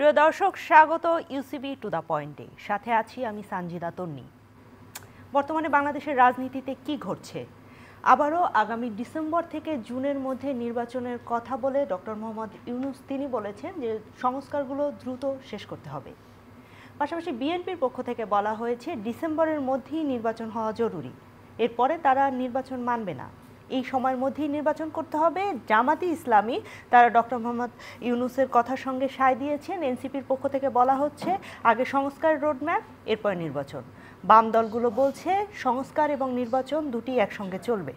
প্রিয় দর্শক, স্বাগত ইউসিবি টু দ্য পয়েন্টে। সাথে আছি আমি সানজিদা তন্নি। বর্তমানে বাংলাদেশের রাজনীতিতে কি ঘটছে? আবারও আগামী ডিসেম্বর থেকে জুনের মধ্যে নির্বাচনের কথা বলে ডক্টর মোহাম্মদ ইউনূস তিনি বলেছেন যে সংস্কারগুলো দ্রুত শেষ করতে হবে। পাশাপাশি বিএনপির পক্ষ থেকে বলা হয়েছে ডিসেম্বরের মধ্যেই নির্বাচন হওয়া জরুরি, এরপরে তারা নির্বাচন মানবে না, এই সময়ের মধ্যেই নির্বাচন করতে হবে। জামাতি ইসলামী তারা ডক্টর মোহাম্মদ ইউনূসের কথার সঙ্গে সায় দিয়েছেন। এনসিপির পক্ষ থেকে বলা হচ্ছে আগে সংস্কার রোডম্যাপ, এরপর নির্বাচন। বাম দলগুলো বলছে সংস্কার এবং নির্বাচন দুটি একসঙ্গে চলবে।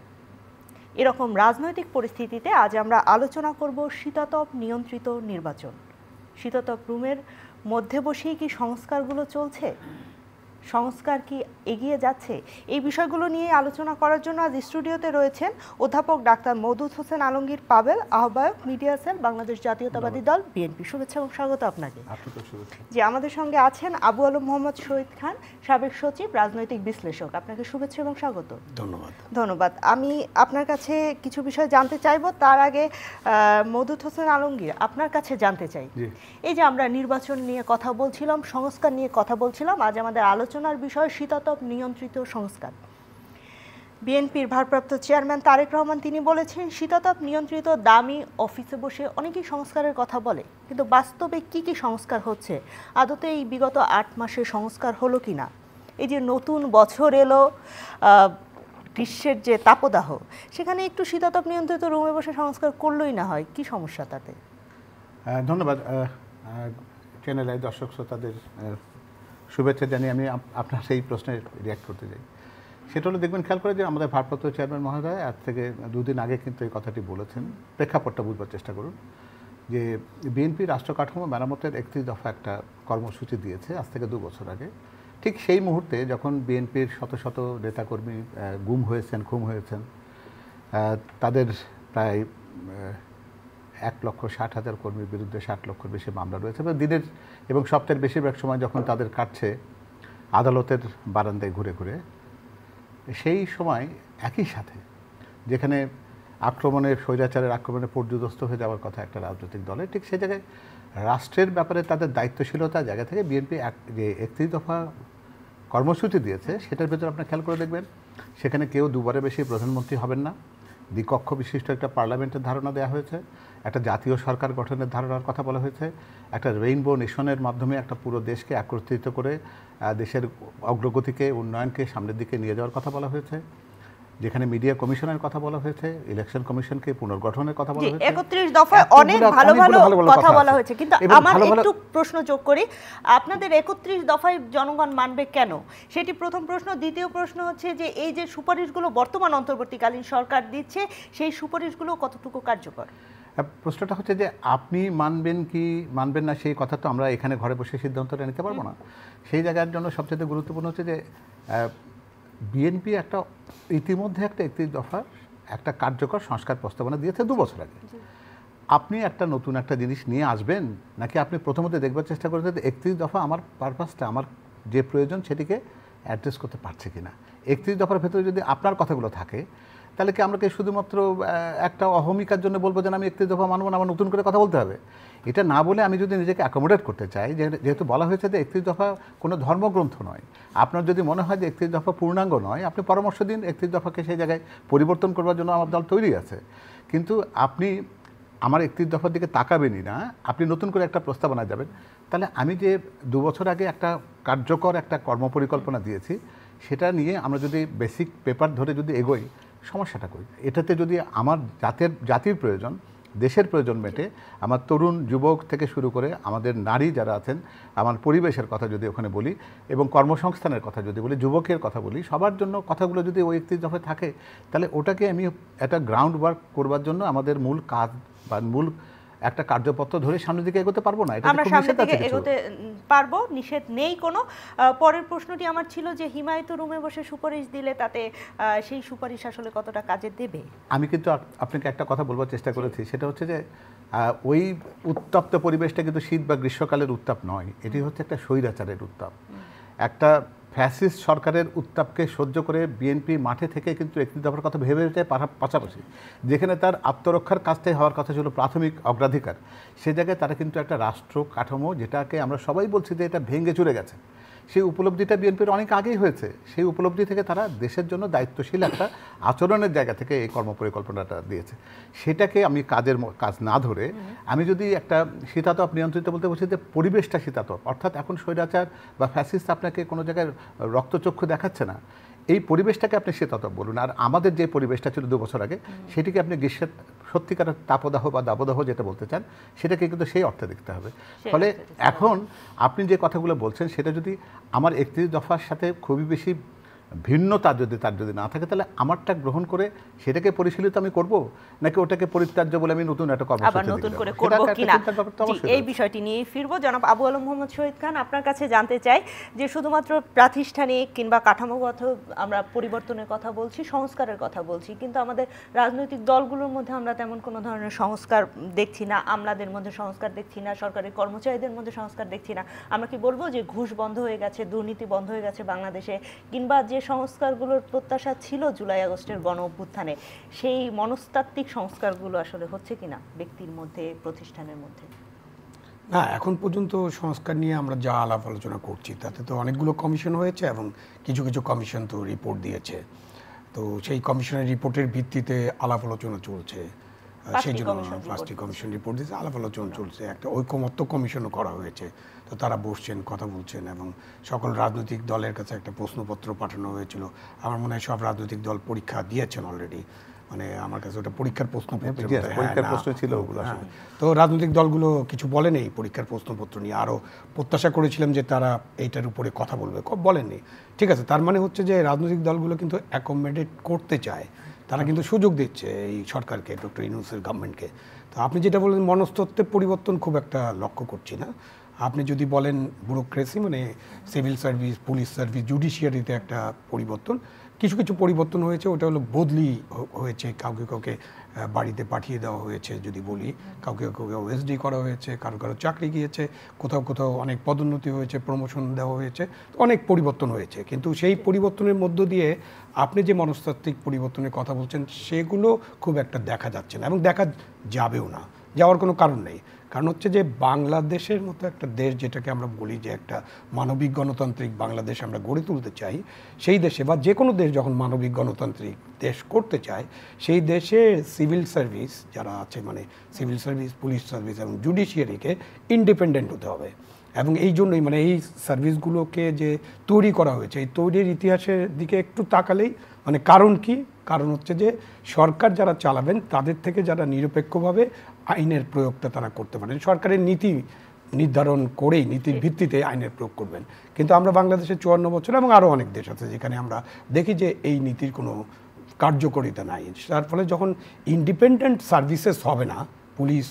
এরকম রাজনৈতিক পরিস্থিতিতে আজ আমরা আলোচনা করব শীতাতপ নিয়ন্ত্রিত নির্বাচন। শীতাতপ রুমের মধ্যে বসেই কি সংস্কারগুলো চলছে? সংস্কার কি এগিয়ে যাচ্ছে? এই বিষয়গুলো নিয়ে আলোচনা করার জন্য আজ স্টুডিওতে রয়েছেন অধ্যাপক ডাক্তার মওদুদ হোসেন আলমগীর পাবেল, আহ্বায়ক মিডিয়া সেল, বাংলাদেশ জাতীয়তাবাদী দল বিএনপি। শুভেচ্ছা এবং স্বাগত আপনাকে। জি, আমাদের সঙ্গে আছেন আবু আলম মোহাম্মদ শহীদ খান, সাবেক সচিব, রাজনৈতিক বিশ্লেষক। আপনাকে শুভেচ্ছা এবং স্বাগত। ধন্যবাদ। আমি আপনার কাছে কিছু বিষয় জানতে চাইব। তার আগে মওদুদ হোসেন আলমগীর, আপনার কাছে জানতে চাই, এই যে আমরা নির্বাচন নিয়ে কথা বলছিলাম, সংস্কার নিয়ে কথা বলছিলাম, আজ আমাদের আলোচনার বিষয় শীতাতপ নিয়ন্ত্রিত সংস্কার। বিএনপির ভারপ্রাপ্ত চেয়ারম্যান তারেক রহমান তিনি বলেছেন শীতাতপ নিয়ন্ত্রিত দামি অফিসে বসে অনেকেই সংস্কারের কথা বলে, কিন্তু বাস্তবে কি কি সংস্কার হচ্ছে? আদতে এই বিগত 8 মাসে সংস্কার হলো কি না? এই যে নতুন বছর এলো, গ্রীষ্মের যে তাপদাহ, সেখানে একটু শীতাতপ নিয়ন্ত্রিত রুমে বসে সংস্কার করলেই না হয়, কি সমস্যা তাতে? ধন্যবাদ। চ্যানেলের দর্শক শ্রোতাদের শুভেচ্ছা জানিয়ে আমি আপনার সেই প্রশ্নে রিয়াক্ট করতে চাই। সেটা হলো, দেখবেন খেয়াল করে যে আমাদের ভারপ্রাপ্ত চেয়ারম্যান মহোদয় আজ থেকে 2 দিন আগে কিন্তু এই কথাটি বলেছেন। প্রেক্ষাপটটা বুঝবার চেষ্টা করুন যে বিএনপি রাষ্ট্র কাঠামো মেরামতের 31 দফা একটা কর্মসূচি দিয়েছে আজ থেকে 2 বছর আগে। ঠিক সেই মুহূর্তে যখন বিএনপির শত শত নেতাকর্মী গুম হয়েছেন, খুন হয়েছেন, তাদের প্রায় 1,60,000 কর্মীর বিরুদ্ধে 60 লক্ষের বেশি মামলা রয়েছে দিনের এবং সপ্তাহের বেশিরভাগ সময় যখন তাদের কাটছে আদালতের বারান্দায় ঘুরে ঘুরে, সেই সময় একই সাথে যেখানে স্বৈরাচারের আক্রমণে পর্যুদস্ত হয়ে যাওয়ার কথা একটা রাজনৈতিক দলের, ঠিক সেই জায়গায় রাষ্ট্রের ব্যাপারে তাদের দায়িত্বশীলতার জায়গা থেকে বিএনপি যে 31 দফা কর্মসূচি দিয়েছে সেটার ভেতরে আপনার খেয়াল করে দেখবেন সেখানে কেউ 2বারের বেশি প্রধানমন্ত্রী হবেন না, দ্বিকক্ষ বিশিষ্ট একটা পার্লামেন্টের ধারণা দেওয়া হয়েছে, একটা জাতীয় সরকার গঠনের ধারণার কথা বলা হয়েছে, একটা রেইনবো নেশনের মাধ্যমে একটা পুরো দেশকে একত্রিত করে দেশের অগ্রগতিকে, উন্নয়নকে সামনের দিকে নিয়ে যাওয়ার কথা বলা হয়েছে, যেখানে মিডিয়া কমিশনের কথা বলা হয়েছে, ইলেকশন কমিশনকে পুনর্গঠনের কথা বলা হয়েছে। 31 দফায় অনেক ভালো ভালো কথা বলা হয়েছে, কিন্তু আমার একটু প্রশ্ন যোগ করি, আপনাদের 31 দফায় জনগণ মানবে কেন? সেটি প্রথম প্রশ্ন। দ্বিতীয় প্রশ্ন হচ্ছে যে এই যে সুপারিশগুলো বর্তমান অন্তর্বর্তীকালীন সরকার দিচ্ছে, সেই সুপারিশগুলো কতটুকু কার্যকর? প্রশ্নটা হচ্ছে যে আপনি মানবেন কি মানবেন না, সেই কথা তো আমরা এখানে ঘরে বসে সিদ্ধান্তটা নিতে পারবো না। সেই জায়গার জন্য সবচেয়ে গুরুত্বপূর্ণ হচ্ছে যে বিএনপি একটা ইতিমধ্যে একটা 31 দফার একটা কার্যকর সংস্কার প্রস্তাবনা দিয়েছে 2 বছর আগে। আপনি একটা নতুন একটা জিনিস নিয়ে আসবেন, নাকি আপনি প্রথমত দেখবার চেষ্টা করতে 31 দফা আমার পারপাসটা, আমার যে প্রয়োজন সেটিকে অ্যাড্রেস করতে পারছে কিনা। 31 দফার ভেতরে যদি আপনার কথাগুলো থাকে, তাহলে কি আমরা শুধুমাত্র একটা অহমিকার জন্য বলবো যে আমি 31 দফা মানব না, আমার নতুন করে কথা বলতে হবে? এটা না বলে আমি যদি নিজেকে অ্যাকোমোডেট করতে চাই, যেহেতু বলা হয়েছে যে 31 দফা কোনো ধর্মগ্রন্থ নয়, আপনার যদি মনে হয় যে 31 দফা পূর্ণাঙ্গ নয়, আপনি পরামর্শ দিন, 31 দফাকে সেই জায়গায় পরিবর্তন করবার জন্য আমার দল তৈরি আছে। কিন্তু আপনি আমার 31 দফার দিকে তাকাবেনই না, আপনি নতুন করে একটা প্রস্তাবনা যাবেন। তাহলে আমি যে 2 বছর আগে একটা কার্যকর একটা কর্মপরিকল্পনা দিয়েছি, সেটা নিয়ে আমরা যদি বেসিক পেপার ধরে যদি এগোই, সমস্যাটা করি। এটাতে যদি আমার জাতির প্রয়োজন, দেশের প্রয়োজন মেটে, আমার তরুণ যুবক থেকে শুরু করে আমাদের নারী যারা আছেন, আমার পরিবেশের কথা যদি ওখানে বলি, এবং কর্মসংস্থানের কথা যদি বলি, যুবকের কথা বলি, সবার জন্য কথাগুলো যদি ওই 31 দফায় থাকে, তাহলে ওটাকে আমি একটা গ্রাউন্ড ওয়ার্ক করবার জন্য আমাদের মূল কাজ বা মূল একটা কার্যপত্র ধরে সামনের দিকে এগোতে পারবো না। আমরা সামনের দিকে এগোতে পারবো, নিষেধ নেই কোনো। পরের প্রশ্নটি আমার ছিল যে হিমায়িত রুমে বসে সুপারিশ দিলে তাতে সেই সুপারিশ আসলে কতটা কাজে দেবে? আমি কিন্তু আপনাকে একটা কথা বলবার চেষ্টা করেছি, সেটা হচ্ছে যে ওই উত্তপ্ত পরিবেশটা কিন্তু শীত বা গ্রীষ্মকালের উত্তাপ নয়, এটি হচ্ছে একটা স্বৈরাচারের উত্তাপ। একটা ফ্যাসিস্ট সরকারের উত্তাপকে সহ্য করে বিএনপি মাঠে থেকে কিন্তু ৩১ দফার কথা ভেবে যায় পাশাপাশি যেখানে তার আত্মরক্ষার কাজটাই হওয়ার কথা ছিল প্রাথমিক অগ্রাধিকার, সে জায়গায় তারা কিন্তু একটা রাষ্ট্র কাঠামো, যেটাকে আমরা সবাই বলছি যে এটা ভেঙে চুরে গেছে, সেই উপলব্ধিটা বিএনপির অনেক আগেই হয়েছে। সেই উপলব্ধি থেকে তারা দেশের জন্য দায়িত্বশীল একটা আচরণের জায়গা থেকে এই কর্মপরিকল্পনাটা দিয়েছে। সেটাকে আমি কাজ না ধরে আমি যদি একটা শীতাতপ নিয়ন্ত্রিত বলতে বলছি যে পরিবেশটা শীতাতপ, অর্থাৎ এখন স্বৈরাচার বা ফ্যাসিস্ট আপনাকে কোনো জায়গায় রক্তচক্ষু দেখাচ্ছে না, এই পরিবেশটাকে আপনি শীতাতপ বলুন। আর আমাদের যে পরিবেশটা ছিল ২ বছর আগে, সেটিকে আপনি গ্রীষ্মের সত্যিকারের তাপদাহ বা দাবদাহ যেটা বলতে চান, সেটাকে কিন্তু সেই অর্থে দেখতে হবে। ফলে এখন আপনি যে কথাগুলো বলছেন সেটা যদি আমার ৩১ দফার সাথে খুবই বেশি ভিন্নতা তার যদি না থাকে, তাহলে আমারটা গ্রহণ করে সেটাকে পরিশীলিত আমি করব, নাকি ওটাকে পরিত্যাজ্য বলে আমি নতুন একটা কর্মসূচি নতুন করে করব কিনা, এই বিষয়টি নিয়ে ফিরবো। জনাব আবু আলম মোহাম্মদ শহীদ খান, আপনার কাছে জানতে চাই যে শুধুমাত্র প্রাতিষ্ঠানিক কিংবা কাঠামোগত আমরা পরিবর্তনের কথা বলছি, সংস্কারের কথা বলছি, কিন্তু আমাদের রাজনৈতিক দলগুলোর মধ্যে আমরা তেমন কোনো ধরনের সংস্কার দেখছি না, আমলাদের মধ্যে সংস্কার দেখছি না, সরকারি কর্মচারীদের মধ্যে সংস্কার দেখছি না। আমরা কি বলবো যে ঘুষ বন্ধ হয়ে গেছে, দুর্নীতি বন্ধ হয়ে গেছে বাংলাদেশে, কিংবা যে সংস্কারগুলোর প্রত্যাশা ছিল জুলাই আগস্টের গণ অভ্যুত্থানে, সেই মনস্তাত্ত্বিক সংস্কারগুলো আসলে হচ্ছে কিনা ব্যক্তির মধ্যে, প্রতিষ্ঠানের মধ্যে? না, এখন পর্যন্ত সংস্কার নিয়ে আমরা যা আলাপ আলোচনা করছি তাতে তো অনেকগুলো কমিশন হয়েছে এবং কিছু কিছু কমিশন তো রিপোর্ট দিয়েছে। তো সেই কমিশনের রিপোর্টের ভিত্তিতে আলাপ আলোচনা চলছে। সেই জন্য 5টি কমিশন রিপোর্ট দিয়েছে, আলাপ আলোচনা চলছে। একটা ঐকমত্য কমিশনও করা হয়েছে, তো তারা বসছেন, কথা বলছেন, এবং সকল রাজনৈতিক দলের কাছে একটা প্রশ্নপত্র পাঠানো হয়েছিল। আমার মনে হয় সব রাজনৈতিক দল পরীক্ষা দিয়েছেন অলরেডি, মানে আমার কাছে ওটা পরীক্ষার প্রশ্নপত্র ছিল ওগুলো। তো রাজনৈতিক দলগুলো কিছু বলেনি এই পরীক্ষার প্রশ্নপত্র নিয়ে। আরও প্রত্যাশা করেছিলাম যে তারা এইটার উপরে কথা বলবে, বলেননি। ঠিক আছে, তার মানে হচ্ছে যে রাজনৈতিক দলগুলো কিন্তু অ্যাকোমোডেট করতে চায়, তারা কিন্তু সুযোগ দিচ্ছে এই সরকারকে, ডক্টর ইউনূসের গভর্নমেন্টকে। তো আপনি যেটা বলেন মনস্তত্ত্বের পরিবর্তন খুব একটা লক্ষ্য করছি না। আপনি যদি বলেন ব্যুরোক্রেসি, মানে সিভিল সার্ভিস, পুলিশ সার্ভিস, জুডিশিয়ারিতে একটা পরিবর্তন, কিছু কিছু পরিবর্তন হয়েছে। ওটা হলো বদলি হয়েছে, কাউকে কাউকে বাড়িতে পাঠিয়ে দেওয়া হয়েছে যদি বলি, কাউকে কাউকে ওএসডি করা হয়েছে, কারো কারো চাকরি গিয়েছে, কোথাও কোথাও অনেক পদোন্নতি হয়েছে, প্রমোশন দেওয়া হয়েছে, অনেক পরিবর্তন হয়েছে। কিন্তু সেই পরিবর্তনের মধ্য দিয়ে আপনি যে মনস্তাত্ত্বিক পরিবর্তনের কথা বলছেন সেগুলো খুব একটা দেখা যাচ্ছে না, এবং দেখা যাবেও না, যাওয়ার কোনো কারণ নেই। কারণ হচ্ছে যে বাংলাদেশের মতো একটা দেশ, যেটাকে আমরা বলি যে একটা মানবিক গণতান্ত্রিক বাংলাদেশ আমরা গড়ে তুলতে চাই, সেই দেশে বা যে কোনো দেশ যখন মানবিক গণতান্ত্রিক দেশ করতে চায়, সেই দেশে সিভিল সার্ভিস যারা আছে, মানে সিভিল সার্ভিস, পুলিশ সার্ভিস এবং জুডিশিয়ারিকে ইন্ডিপেন্ডেন্ট হতে হবে। এবং এই জন্যই মানে এই সার্ভিসগুলোকে যে তৈরি করা হয়েছে, এই তৈরির ইতিহাসের দিকে একটু তাকালেই মানে কারণ কি, কারণ হচ্ছে যে সরকার যারা চালাবেন তাদের থেকে যারা নিরপেক্ষভাবে আইনের প্রয়োগটা তারা করতে পারেন, সরকারের নীতি নির্ধারণ করেই নীতির ভিত্তিতে আইনের প্রয়োগ করবেন। কিন্তু আমরা বাংলাদেশে 54 বছর এবং আরও অনেক দেশ আছে যেখানে আমরা দেখি যে এই নীতির কোনো কার্যকরিতা নাই। তার ফলে যখন ইন্ডিপেন্ডেন্ট সার্ভিসেস হবে না, পুলিশ,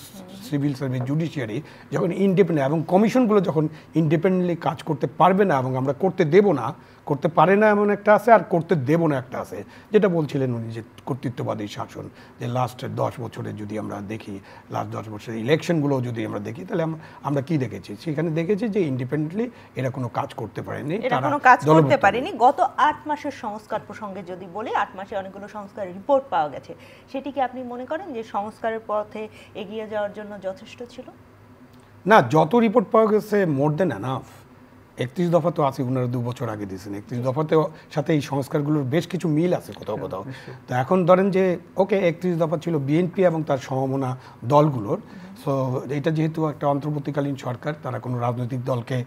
সিভিল সার্ভিস, জুডিশিয়ারি যখন ইন্ডিপেন্ডেন্ট, এবং কমিশনগুলো যখন ইন্ডিপেন্ডেন্টলি কাজ করতে পারবে না এবং আমরা করতে দেব না, করতে পারে না এমন একটা আছে, আর করতে দেব না একটা আছে, যেটা বলছিলেন উনি যে কর্তৃত্ববাদী শাসন। যে লাস্ট 10 বছরে যদি আমরা দেখি, লাস্ট 10 বছরের ইলেকশনগুলো যদি আমরা দেখি, তাহলে আমরা কি দেখেছি? সেখানে দেখেছি যে ইন্ডিপেন্ডেন্টলি এরা কোনো কাজ করতে পারেনি, তারা কোনো কাজ করতে পারেনি। গত 8 মাসের সংস্কার প্রসঙ্গে যদি বলি, 8 মাসে অনেকগুলো সংস্কার রিপোর্ট পাওয়া গেছে। সেটি কি আপনি মনে করেন যে সংস্কারের পথে এগিয়ে যাওয়ার জন্য যথেষ্ট ছিল? না, যত রিপোর্ট পাওয়া গেছে মোর দেন এনাফ। 31 দফা তো আছে, ওনারা 2 বছর আগে দিয়েছেন। 31 দফাতে সাথে এই সংস্কারগুলোর বেশ কিছু মিল আছে কোথাও কোথাও। তো এখন ধরেন যে ওকে, 31 দফা ছিল বিএনপি এবং তার সমমনা দলগুলোর। সো এটা যেহেতু একটা অন্তর্বর্তীকালীন সরকার, তারা কোনো রাজনৈতিক দলকে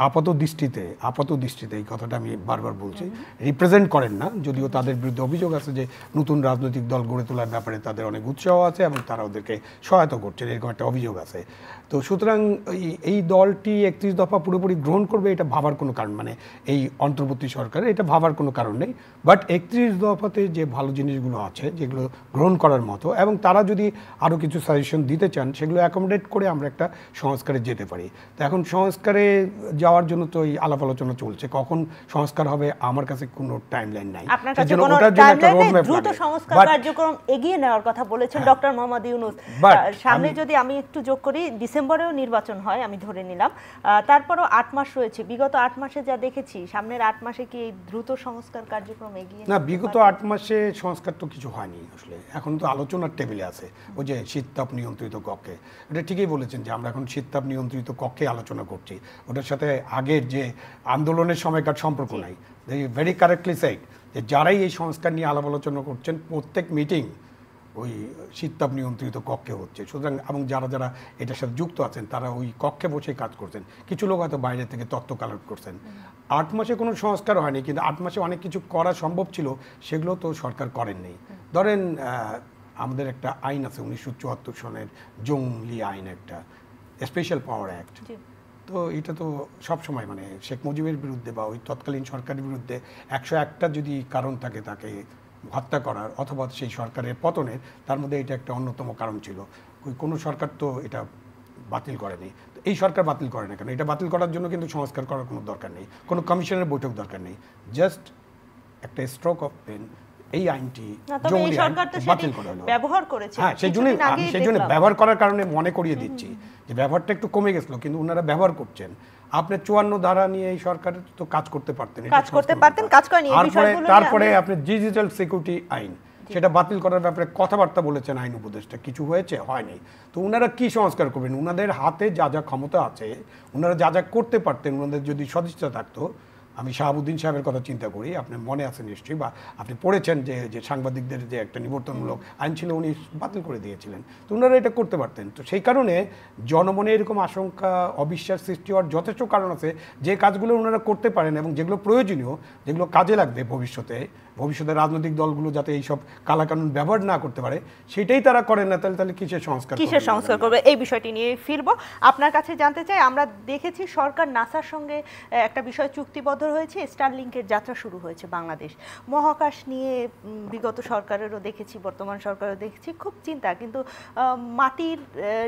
আপাত দৃষ্টিতে এই কথাটা আমি বারবার বলছি, রিপ্রেজেন্ট করেন না, যদিও তাদের বিরুদ্ধে অভিযোগ আছে যে নতুন রাজনৈতিক দল গড়ে তোলার ব্যাপারে তাদের অনেক উৎসাহ আছে এবং তারা ওদেরকে সহায়তা করছেন, এরকম একটা অভিযোগ আছে। তো সুতরাং এই দলটি 31 দফা পুরোপুরি গ্রহণ করবে এটা ভাবার কোনো কারণ, মানে এই অন্তর্বর্তী সরকার এটা ভাবার কোনো কারণ নেই। বাট 31 দফাতে যে ভালো জিনিসগুলো আছে, যেগুলো গ্রহণ করার মতো, এবং তারা যদি আরও কিছু সাজেশন দিতে চান, সেগুলো অ্যাকোমোডেট করে আমরা একটা সংস্কারে যেতে পারি। তো এখন সংস্কারে যাওয়ার জন্য তো এই আলাপ আলোচনা চলছে, কখন সংস্কার হবে আমার কাছে কোনো টাইমলাইন নাই। আপনার কাছে কোনো টাইমলাইন নেই, দ্রুত সংস্কার কার্যক্রম এগিয়ে নেওয়ার কথা বলেছেন ডক্টর মোহাম্মদ ইউনূস। সামনে যদি আমি একটু যোগ করি, ডিসেম্বরেও নির্বাচন হয় আমি ধরে নিলাম, তারপরও 8 মাস রয়েছে, বিগত 8 মাসে যা দেখেছি, সামনের 8 মাসে কি এই দ্রুত সংস্কার কার্যক্রম এগিয়ে না, বিগত 8 মাসে সংস্কার তো কিছু হয়নি আসলে, এখন তো আলোচনার টেবিলে আছে ওই যে শীততাপ নিয়ন্ত্রিত কক্ষে। এটা ঠিকই বলেছেন যে আমরা এখন শীততাপ নিয়ন্ত্রিত কক্ষে আলোচনা করছি, ওটার সাথে আগের যে আন্দোলনের সময়কার সম্পর্ক নাই। ভেরি কারেক্টলি সাইড যে যারাই এই সংস্কার নিয়ে আলাপ আলোচনা করছেন প্রত্যেক মিটিং ওই শীততাপ নিয়ন্ত্রিত কক্ষে হচ্ছে, সুতরাং এবং যারা যারা এটার সাথে যুক্ত আছেন তারা ওই কক্ষে বসেই কাজ করছেন, কিছু লোক হয়তো বাইরে থেকে তথ্য কালেক্ট করছেন। 8 মাসে কোনো সংস্কার হয়নি, কিন্তু 8 মাসে অনেক কিছু করা সম্ভব ছিল, সেগুলো তো সরকার করেননি। ধরেন আমাদের একটা আইন আছে 1974 সনের জঙ্গলি আইন, একটা স্পেশাল পাওয়ার অ্যাক্ট। তো এটা তো সবসময় মানে শেখ মুজিবের বিরুদ্ধে বা ওই তৎকালীন সরকারের বিরুদ্ধে 101টা যদি কারণ থাকে তাকে হত্যা করার অথবা সেই সরকারের পতনের, তার মধ্যে এটা একটা অন্যতম কারণ ছিল। কোনো সরকার তো এটা বাতিল করেনি, তো এই সরকার বাতিল করে না কেন? এটা বাতিল করার জন্য কিন্তু সংস্কার করার কোনো দরকার নেই, কোনো কমিশনের বৈঠক দরকার নেই, জাস্ট একটা স্ট্রোক অফ পেন এই আইনটি জঙ্গলি আইন বাতিল করা হলো। ব্যবহার করেছে, হ্যাঁ, সেই জন্য ব্যবহার করার কারণে মনে করিয়ে দিচ্ছি যে ব্যবহারটা একটু কমে গেছিল, কিন্তু ওনারা ব্যবহার করছেন। আপনি 54 ধারা নিয়ে এই সরকার তো কাজ করতে পারতেন, কাজ করেনি। তারপরে আপনি ডিজিটাল সিকিউরিটি আইন, সেটা বাতিল করার ব্যাপারে কথাবার্তা বলেছেন আইন উপদেষ্টা, কিছু হয়েছে? হয়নি। তো ওনারা কি সংস্কার করবেন? ওনাদের হাতে যা যা ক্ষমতা আছে, ওনারা যা যা করতে পারতেন, ওনাদের যদি সদিচ্ছা থাকতো। আমি শাহাবুদ্দিন সাহেবের কথা চিন্তা করি, আপনার মনে আছে নিশ্চয়ই, বা আপনি পড়েছেন যে সাংবাদিকদের যে একটা নিবর্তনমূলক আইন ছিল উনি বাতিল করে দিয়েছিলেন, তো ওনারা এটা করতে পারতেন। তো সেই কারণে জনমনে এরকম আশঙ্কা অবিশ্বাস সৃষ্টি হওয়ার যথেষ্ট কারণ আছে। যে কাজগুলো ওনারা করতে পারেন এবং যেগুলো প্রয়োজনীয়, যেগুলো কাজে লাগবে ভবিষ্যতে রাজনৈতিক দলগুলো যাতে এইসব কালাকানুন ব্যবহার না করতে পারে, সেটাই তারা করেন না, তাহলে কিসের সংস্কার করবে? এই বিষয়টি নিয়ে ফিরবো। আপনার কাছে জানতে চাই, আমরা দেখেছি সরকার নাসার সঙ্গে একটা বিষয় চুক্তিবদ্ধ হয়েছে, স্টারলিংকের যাত্রা শুরু হয়েছে বাংলাদেশ। মহাকাশ নিয়ে বিগত সরকারেরও দেখেছি, বর্তমান সরকারেরও দেখেছি খুব চিন্তা, কিন্তু মাটির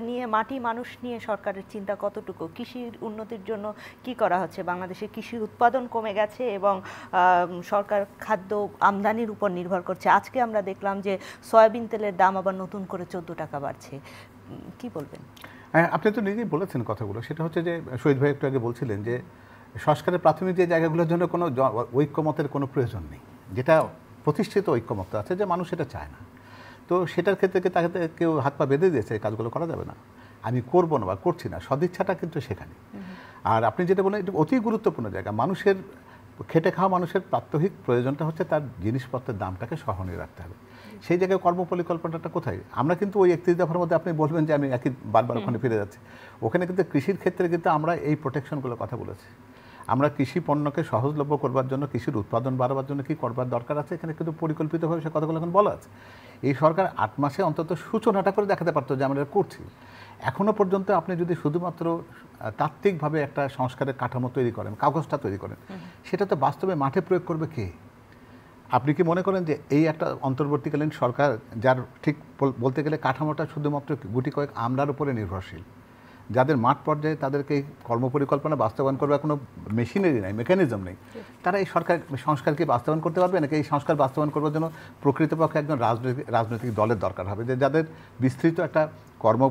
নিয়ে, মাটি মানুষ নিয়ে সরকারের চিন্তা কতটুকু? কৃষির উন্নতির জন্য কি করা হচ্ছে? বাংলাদেশে কৃষি উৎপাদন কমে গেছে এবং সরকার খাদ্য আমদানির উপর নির্ভর করছে। আজকে আমরা দেখলাম যে সয়াবিন তেলের দাম আবার নতুন করে 14 টাকা বাড়ছে, কি বলবেন? হ্যাঁ, আপনি তো নিজেই বলেছেন কথাগুলো। সেটা হচ্ছে যে শহীদ ভাই একটু আগে বলছিলেন যে সংস্কারের প্রাথমিক যে জায়গাগুলোর জন্য কোনো ঐক্যমতের কোনো প্রয়োজন নেই, যেটা প্রতিষ্ঠিত ঐক্যমত আছে যে মানুষ এটা চায় না। তো সেটার ক্ষেত্রে তাকে কেউ হাত পা বেঁধে দিয়েছে এই কাজগুলো করা যাবে না, আমি করবো না বা করছি না, সদিচ্ছাটা কিন্তু সেখানে। আর আপনি যেটা বলেন এটা অতি গুরুত্বপূর্ণ জায়গা। মানুষের খেটে খাওয়া মানুষের প্রাত্যহিক প্রয়োজনটা হচ্ছে তার জিনিসপত্রের দামটাকে সহনীয় রাখতে হবে। সেই জায়গায় কর্মপরিকল্পনাটা কোথায়? আমরা কিন্তু ওই 31 দফার মধ্যে আপনি বলবেন যে আমি একই বারবার ওখানে ফিরে যাচ্ছি, ওখানে কিন্তু কৃষির ক্ষেত্রে কিন্তু আমরা এই প্রোটেকশনগুলোর কথা বলেছি। আমরা কৃষি পণ্যকে সহজলভ্য করবার জন্য, কৃষির উৎপাদন বাড়াবার জন্য কী করবার দরকার আছে, এখানে কিন্তু পরিকল্পিতভাবে সে কথাগুলো এখন বলা আছে। এই সরকার 8 মাসে অন্তত সূচনাটা করে দেখাতে পারতো যে আমরা করছি। এখনও পর্যন্ত আপনি যদি শুধুমাত্র তাত্ত্বিকভাবে একটা সংস্কারের কাঠামো তৈরি করেন, কাগজটা তৈরি করেন, সেটা তো বাস্তবে মাঠে প্রয়োগ করবে কে? আপনি কি মনে করেন যে এই একটা অন্তর্বর্তীকালীন সরকার, যার ঠিক বলতে গেলে কাঠামোটা শুধুমাত্র গুটি কয়েক আমলার উপরে নির্ভরশীল, যাদের মাঠ পর্যায়ে তাদেরকে রাষ্ট্রপরিকল্পনা বাস্তবায়ন করবার কোনো মেশিনারি নাই, মেকানিজম নেই, তারা এই সংস্কারকে বাস্তবায়ন করতে পারবে নাকি? এই সংস্কার বাস্তবায়ন করবার জন্য প্রকৃতপক্ষে একজন রাজনৈতিক দলের দরকার হবে, যে যাদের বিস্তৃত একটা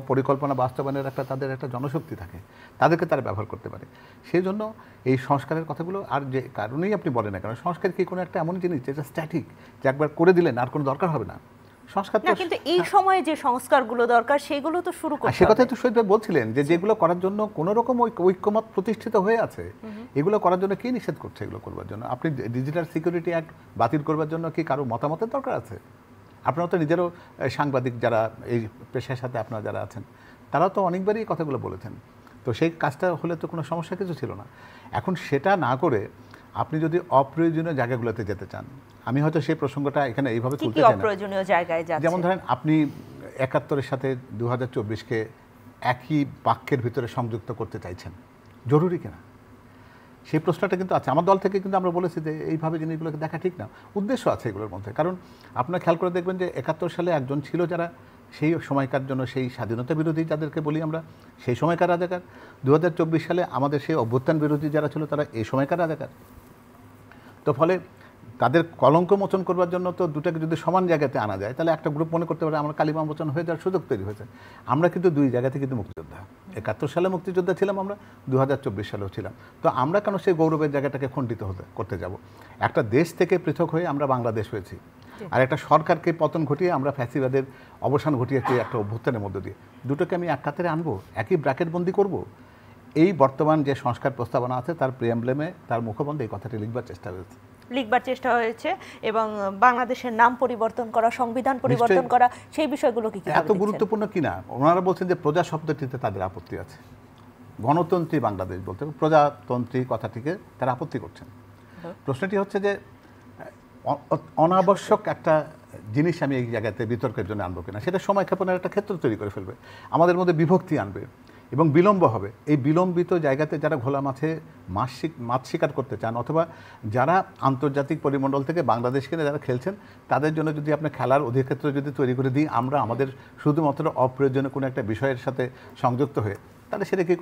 পরিকল্পনা বাস্তবায়নের তাদের একটা জনশক্তি থাকে, তাদেরকে তারা ব্যবহার করতে পারে। সেই জন্য এই সংস্কারের কথাগুলো, আর যে কারণেই আপনি বলেন না কেন, সংস্কার কি কোনো একটা এমন জিনিস যেটা স্ট্যাটিক, যে একবার করে দিলেন আর কোনো দরকার হবে না? কিন্তু এই সময়ে যে সংস্কারগুলো দরকার সেগুলো তো শুরু করতে হবে। সে কথাই তো শহীদ ভাই বলছিলেন যে যেগুলো করার জন্য কোনো রকম ঐক্যমত প্রতিষ্ঠিত হয়ে আছে, এগুলো করার জন্য কি নিষেধ করছে এগুলো করবার জন্য? আপনি ডিজিটাল সিকিউরিটি অ্যাক্ট বাতিল করবার জন্য কি কারো মতামতের দরকার আছে? আপনারা তো নিজেরও সাংবাদিক, যারা এই পেশার সাথে আপনারা যারা আছেন, তারাও তো অনেকবারই এই কথাগুলো বলেছেন। তো সেই কাজটা হলে তো কোনো সমস্যা কিছু ছিল না। এখন সেটা না করে আপনি যদি অপ্রয়োজনীয় জায়গাগুলোতে যেতে চান, আমি হয়তো সেই প্রসঙ্গটা এখানে এইভাবে তুলতে চাই না। যেমন ধরেন আপনি 71-এর সাথে 2024-কে একই বাক্যের ভিতরে সংযুক্ত করতে চাইছেন, জরুরি কিনা সেই প্রশ্নটা কিন্তু আছে। আমার দল থেকে কিন্তু আমরা বলেছি যে এইভাবে জিনিসগুলোকে দেখা ঠিক না, উদ্দেশ্য আছে এগুলোর মধ্যে। কারণ আপনারা খেয়াল করে দেখবেন যে 71 সালে একজন ছিল যারা সেই সময়কার জন্য সেই স্বাধীনতা বিরোধী যাদেরকে বলি আমরা, সেই সময়কার রাজাকার। 2024 সালে আমাদের সেই অভ্যুত্থান বিরোধী যারা ছিল তারা এই সময়কার রাজাকার। তো ফলে তাদের কলঙ্ক মোচন করবার জন্য তো দুটাকে যদি সমান জায়গাতে আনা যায় তাহলে একটা গ্রুপ মনে করতে পারে আমরা কালিমা মোচন হয়ে যাওয়ার সুযোগ তৈরি হয়েছে। আমরা কিন্তু দুই জায়গাতে কিন্তু মুক্তিযোদ্ধা, 71 সালে মুক্তিযোদ্ধা ছিলাম আমরা, 2024 সালেও ছিলাম। তো আমরা কেন সেই গৌরবের জায়গাটাকে খণ্ডিত করতে যাব? একটা দেশ থেকে পৃথক হয়ে আমরা বাংলাদেশ হয়েছি, আর একটা সরকারকে পতন ঘটিয়ে আমরা ফ্যাসিবাদের অবসান ঘটিয়েছি একটা অভ্যুত্থানের মধ্য দিয়ে। দুটোকে আমি এক কাতারে আনবো, একই ব্র্যাকেট বন্দি করব? এই বর্তমান যে সংস্কার প্রস্তাবনা আছে তার প্রিয়াম্বলেমে, তার মুখবন্ধে এই কথাটি লিখবার চেষ্টা হয়েছে এবং বাংলাদেশের নাম পরিবর্তন করা, সংবিধান পরিবর্তন করা, সেই বিষয়গুলো কি এত গুরুত্বপূর্ণ কিনা? ওনারা বলছেন যে প্রজা শব্দটিতে তাদের আপত্তি আছে, গণতন্ত্রী বাংলাদেশ বলতে প্রজাতন্ত্রী কথাটিকে তারা আপত্তি করছেন। প্রশ্নটি হচ্ছে যে অনাবশ্যক একটা জিনিস আমি এই জায়গাতে বিতর্কের জন্য আনবো কিনা, সেটা সময় ক্ষেপণের একটা ক্ষেত্র তৈরি করে ফেলবে, আমাদের মধ্যে বিভক্তি আনবে এবং বিলম্ব হবে। এই বিলম্বিত জায়গাতে যারা ঘোলা মাছে মাছ শিকার করতে চান, অথবা যারা আন্তর্জাতিক পরিমণ্ডল থেকে বাংলাদেশকে যারা খেলছেন, তাদের জন্য যদি আপনি খেলার অধিক্ষেত্র যদি তৈরি করে দিই আমরা আমাদের শুধুমাত্র অপ্রয়োজনীয় কোনো একটা বিষয়ের সাথে সংযুক্ত হয়ে, তাহলে সেটা কি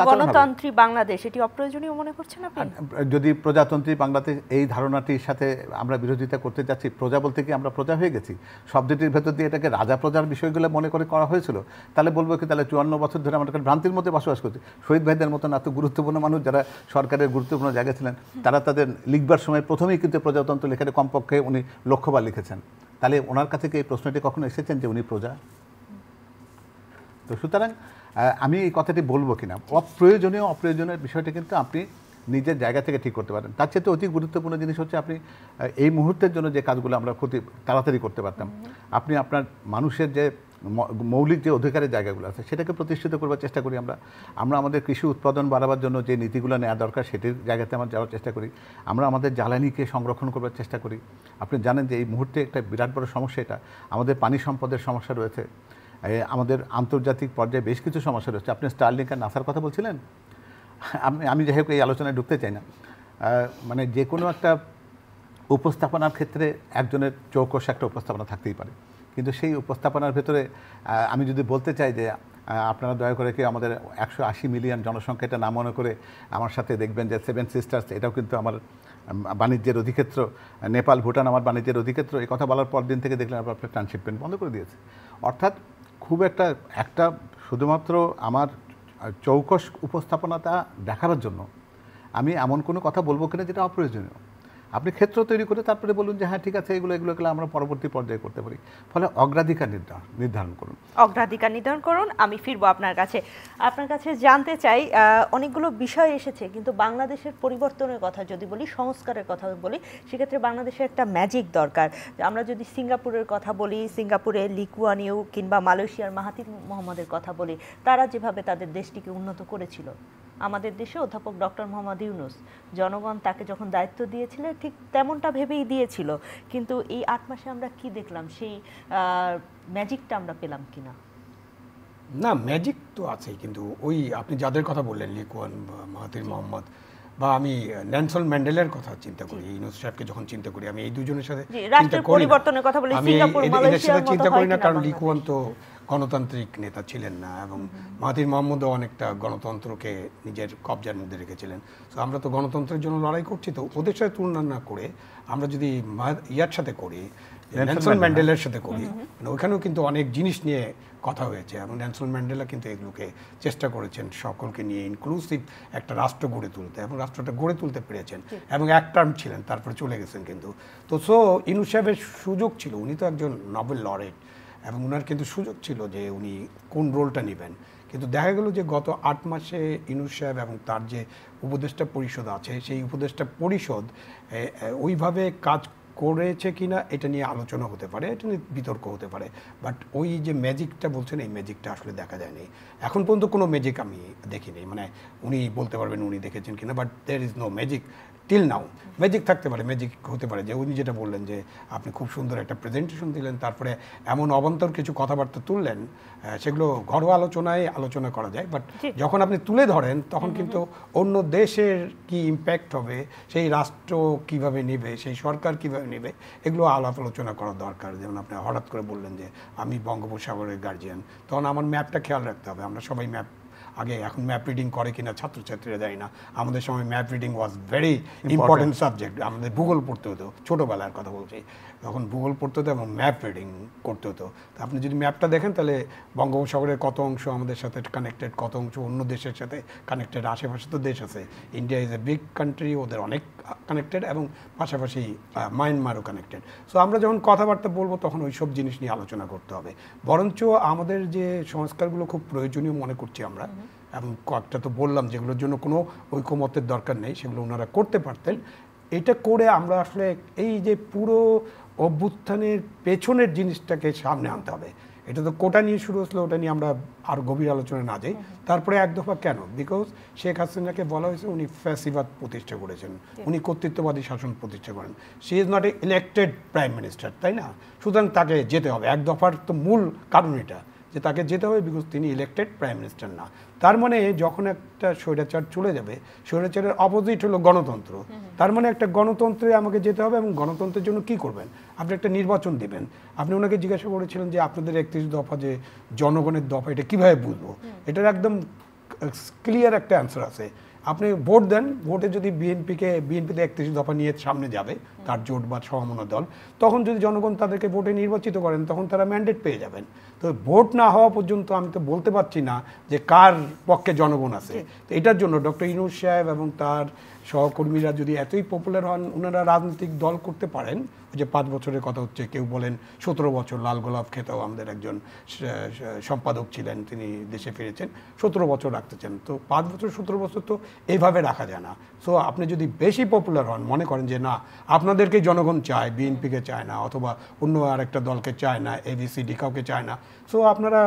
গণতন্ত্রী বাংলাদেশ এটি অপ্রয়োজনীয় মনে করছেন আপনি? যদি প্রজাতন্ত্রী বাংলাদেশ এই ধারণাটির সাথে আমরা বিরোধিতা করতে যাচ্ছি, প্রজা বলতে কি আমরা প্রজা হয়ে গেছি? শব্দটির ভেতর দিয়ে এটাকে রাজা প্রজার বিষয়গুলো মনে করে করা হয়েছিল, তাহলে বলবো কি তাহলে 54 বছর ধরে আমরা ভ্রান্তির মধ্যে বসবাস করছি। শহীদ ভাইদের মতন এত গুরুত্বপূর্ণ মানুষ যারা সরকারের গুরুত্বপূর্ণ জায়গায় ছিলেন, তারা তাদের লিখবার সময় প্রথমেই কিন্তু প্রজাতন্ত্র লেখাটা কমপক্ষে উনি লক্ষ্যবার লিখেছেন। তাহলে ওনার কাছে কি এই প্রশ্নটি কখনো এসেছেন যে উনি প্রজা? তো সুতরাং আমি এই কথাটি বলবো কিনা, অপ্রয়োজনীয় বিষয়টা কিন্তু আপনি নিজের জায়গা থেকে ঠিক করতে পারেন। তার চেয়ে অতি গুরুত্বপূর্ণ জিনিস হচ্ছে আপনি এই মুহূর্তের জন্য যে কাজগুলো আমরা তাড়াতাড়ি করতে পারতাম, আপনি আপনার মানুষের যে মৌলিক যে অধিকারের জায়গাগুলো আছে সেটাকে প্রতিষ্ঠিত করবার চেষ্টা করি। আমরা আমাদের কৃষি উৎপাদন বাড়াবার জন্য যে নীতিগুলো নেওয়া দরকার সেটির জায়গাতে আমরা যাওয়ার চেষ্টা করি। আমরা আমাদের জ্বালানিকে সংরক্ষণ করবার চেষ্টা করি। আপনি জানেন যে এই মুহূর্তে একটা বিরাট বড় সমস্যা, এটা আমাদের পানি সম্পদের সমস্যা রয়েছে, আমাদের আন্তর্জাতিক পর্যায়ে বেশ কিছু সমস্যা রয়েছে। আপনি স্টার্লিংক আর নাসার কথা বলছিলেন, আমি যাই হোক এই আলোচনায় ঢুকতে চাই না। মানে যে কোনো একটা উপস্থাপনার ক্ষেত্রে একজনের চৌকস একটা উপস্থাপনা থাকতেই পারে, কিন্তু সেই উপস্থাপনার ভেতরে আমি যদি বলতে চাই যে আপনারা দয়া করে কি আমাদের 180 মিলিয়ন জনসংখ্যা এটা না মনে করে আমার সাথে দেখবেন যে 7 সিস্টার্স এটাও কিন্তু আমার বাণিজ্যের অধিক্ষেত্র, নেপাল ভুটান আমার বাণিজ্যের অধিক্ষেত্র, এই কথা বলার পর দিন থেকে দেখলেন আপনার ট্রান্সশিপমেন্ট বন্ধ করে দিয়েছে। অর্থাৎ খুব একটা শুধুমাত্র আমার চৌকস উপস্থাপনাটা দেখাবার জন্য আমি এমন কোনো কথা বলবো কিনা যেটা অপ্রয়োজনীয়। আপনি ক্ষেত্র তৈরি করে তারপরে বলুন যে হ্যাঁ ঠিক আছে এগুলো আমরা পরবর্তী পর্যায়ে করতে পারি। ফলে অগ্রাধিকার নির্ধারণ করুন। আমি ফিরবো আপনার কাছে জানতে চাই, অনেকগুলো বিষয় এসেছে, কিন্তু বাংলাদেশের পরিবর্তনের কথা যদি বলি, সংস্কারের কথা বলি, সেক্ষেত্রে বাংলাদেশের একটা ম্যাজিক দরকার। আমরা যদি সিঙ্গাপুরের কথা বলি, সিঙ্গাপুরে লি কুয়ান ইউ কিংবা মালয়েশিয়ার মাহাথির মোহাম্মদের কথা বলি, তারা যেভাবে তাদের দেশটিকে উন্নত করেছিল, আমাদের দেশে অধ্যাপক ডক্টর মোহাম্মদ ইউনূস, জনগণ তাকে যখন দায়িত্ব দিয়েছিল ঠিক তেমনটা ভেবেই দিয়েছিল, কিন্তু এই 8 মাসে আমরা কি দেখলাম, সেই ম্যাজিকটা আমরা পেলাম কিনা? না, ম্যাজিক তো আছেই, কিন্তু ওই আপনি যাদের কথা বললেন লি কুয়ান বা মাহাথির মোহাম্মদ, বা আমি নেলসন ম্যান্ডেলার কথা চিন্তা করি, ইউনূস সাহেবকে যখন চিন্তা করি, আমি এই দুজনের সাথে চিন্তা করি না, কারণ লি কুয়ান তো গণতান্ত্রিক নেতা ছিলেন না, এবং মাহাথির মোহাম্মদও অনেকটা গণতন্ত্রকে নিজের কবজার মধ্যে রেখেছিলেন। তো আমরা তো গণতন্ত্রের জন্য লড়াই করছি, তো ওদের সাথে তুলনা না করে আমরা যদি ইয়ার সাথে করি, নেলসন ম্যান্ডেলার সাথে করি, ওইখানেও কিন্তু অনেক জিনিস নিয়ে কথা হয়েছে, এবং নেলসন ম্যান্ডেলা কিন্তু এগুলোকে চেষ্টা করেছেন সকলকে নিয়ে ইনক্লুসিভ একটা রাষ্ট্র গড়ে তুলতে, এবং রাষ্ট্রটা গড়ে তুলতে পেরেছেন, এবং এক টার্ম ছিলেন, তারপরে চলে গেছেন। কিন্তু তো ইউনূস সাহেবের সুযোগ ছিল, উনি তো একজন নোবেল লরেট, এবং ওনার কিন্তু সুযোগ ছিল যে উনি কোন রোলটা নেবেন। কিন্তু দেখা গেল যে গত 8 মাসে ইউনূস সাহেব এবং তার যে উপদেষ্টা পরিষদ আছে, সেই উপদেষ্টা পরিষদ ওইভাবে কাজ করেছে কিনা এটা নিয়ে আলোচনা হতে পারে, এটা নিয়ে বিতর্ক হতে পারে, বাট ওই যে ম্যাজিকটা বলছেন, এই ম্যাজিকটা আসলে দেখা যায়নি এখন পর্যন্ত। কোনো ম্যাজিক আমি দেখিনি, মানে উনি বলতে পারবেন উনি দেখেছেন কিনা, but there is no magic till now. Magic থাকতে পারে, ম্যাজিক হতে পারে যে উনি যেটা বললেন যে আপনি খুব সুন্দর একটা প্রেজেন্টেশন দিলেন, তারপরে এমন অবান্তর কিছু কথাবার্তা তুললেন, সেগুলো ঘরোয়া আলোচনায় আলোচনা করা যায়, বাট যখন আপনি তুলে ধরেন তখন কিন্তু অন্য দেশের কি ইম্প্যাক্ট হবে, সেই রাষ্ট্র কিভাবে নেবে, সেই সরকার কিভাবে নেবে, এগুলো আলাপ আলোচনা করা দরকার। যেমন আপনি হঠাৎ করে বললেন যে আমি বঙ্গোপসাগরের গার্জিয়ান, তখন আমার ম্যাপটা খেয়াল রাখতে হবে, আমরা সবাই ম্যাপ আগে এখন ম্যাপ রিডিং করে কিনা ছাত্রছাত্রীরা জানি না, আমাদের সময় map reading was very important subject. আমাদের ভূগোল পড়তে হতো, ছোটোবেলার কথা বলছি, তখন ভূগোল পড়তে হতো এবং ম্যাপ রিডিং করতে হতো। তো আপনি যদি ম্যাপটা দেখেন তাহলে বঙ্গোপসাগরের কত অংশ আমাদের সাথে কানেক্টেড, কত অংশ অন্য দেশের সাথে কানেক্টেড, আশেপাশে তো দেশ আছে, India is a big country, ওদের অনেক কানেক্টেড এবং পাশাপাশি মায়ানমারও কানেক্টেড। সো আমরা যখন কথাবার্তা বলবো তখন ওই সব জিনিস নিয়ে আলোচনা করতে হবে। বরঞ্চ আমাদের যে সংস্কারগুলো খুব প্রয়োজনীয় মনে করছি আমরা, এবং কয়েকটা তো বললাম যেগুলোর জন্য কোনো ঐকমত্যের দরকার নেই, সেগুলো ওনারা করতে পারতেন। এটা করে আমরা আসলে এই যে পুরো অভ্যুত্থানের পেছনের জিনিসটাকে সামনে আনতে হবে। এটা তো কোটা নিয়ে শুরু হচ্ছিল, ওটা নিয়ে আমরা আরও গভীর আলোচনা না যাই। তারপরে এক দফা কেন? বিকজ শেখ হাসিনাকে বলা হয়েছে উনি ফ্যাসিবাদ প্রতিষ্ঠা করেছেন, উনি কর্তৃত্ববাদী শাসন প্রতিষ্ঠা করেন। She is not a elected prime minister, তাই না? সুতরাং তাকে যেতে হবে। এক দফার তো মূল কারণ এটা যে তাকে যেতে হবে, বিকজ তিনি ইলেক্টেড প্রাইম মিনিস্টার না। তার মানে যখন একটা স্বৈরাচার চলে যাবে, স্বৈরাচারের অপোজিট হলো গণতন্ত্র। তার মানে একটা গণতন্ত্রে আমাকে যেতে হবে, এবং গণতন্ত্রের জন্য কি করবেন? আপনি একটা নির্বাচন দিবেন। আপনি ওনাকে জিজ্ঞাসা করেছিলেন যে আপনাদের 31 দফা যে জনগণের দফা, এটা কীভাবে বুঝবো? এটার একদম ক্লিয়ার একটা অ্যান্সার আছে। আপনি ভোট দেন, ভোটে যদি বিএনপিতে 31 দফা নিয়ে সামনে যাবে তার জোট বা সমমনা দল, তখন যদি জনগণ তাদেরকে ভোটে নির্বাচিত করেন তখন তারা ম্যান্ডেট পেয়ে যাবেন। তো ভোট না হওয়া পর্যন্ত আমি তো বলতে পারছি না যে কার পক্ষে জনগণ আছে। তো এটার জন্য ডক্টর ইউনূস সাহেব এবং তার সহকর্মীরা যদি এতই পপুলার হন, ওনারা রাজনৈতিক দল করতে পারেন। যে 5 বছরের কথা হচ্ছে, কেউ বলেন 17 বছর, লাল গোলাপ খেতাও আমাদের একজন সম্পাদক ছিলেন, তিনি দেশে ফিরেছেন, 17 বছর রাখতে চান। তো 5 বছর 17 বছর তো এইভাবে রাখা যায় না। সো আপনি যদি বেশি পপুলার হন, মনে করেন যে না আপনাদেরকে জনগণ চায়, বিএনপিকে চায় না, অথবা অন্য আরেকটা দলকে চায় না, এবিসিডি কাউকে চায় না, সো আপনারা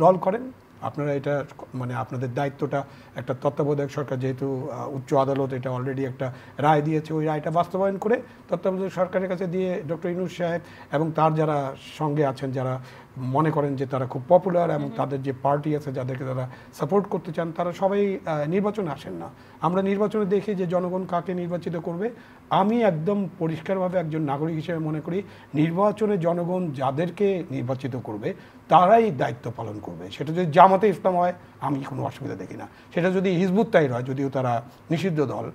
দল করেন। আপনারা এটা মানে আপনাদের দায়িত্বটা, একটা তত্ত্বাবধায়ক সরকার যেহেতু উচ্চ আদালত এটা অলরেডি একটা রায় দিয়েছে, ওই রায়টা বাস্তবায়ন করে তত্ত্বাবধায়ক সরকারের কাছে দিয়ে ডক্টর ইউনূস সাহেব এবং তার যারা সঙ্গে আছেন, যারা মনে করেন যে তারা খুব পপুলার এবং তাদের যে পার্টি আছে যাদেরকে তারা সাপোর্ট করতে চান, তারা সবাই নির্বাচনে আসেন না। আমরা নির্বাচনে দেখি যে জনগণ কাকে নির্বাচিত করবে। আমি একদম পরিষ্কারভাবে একজন নাগরিক হিসেবে মনে করি নির্বাচনে জনগণ যাদেরকে নির্বাচিত করবে তারাই দায়িত্ব পালন করবে। সেটা যদি জামাতে ইসলাম হয় আমি কোনো অসুবিধা দেখি না, সেটা যদি হিজবুত তাহ্রীর হয়, যদিও তারা নিষিদ্ধ দল,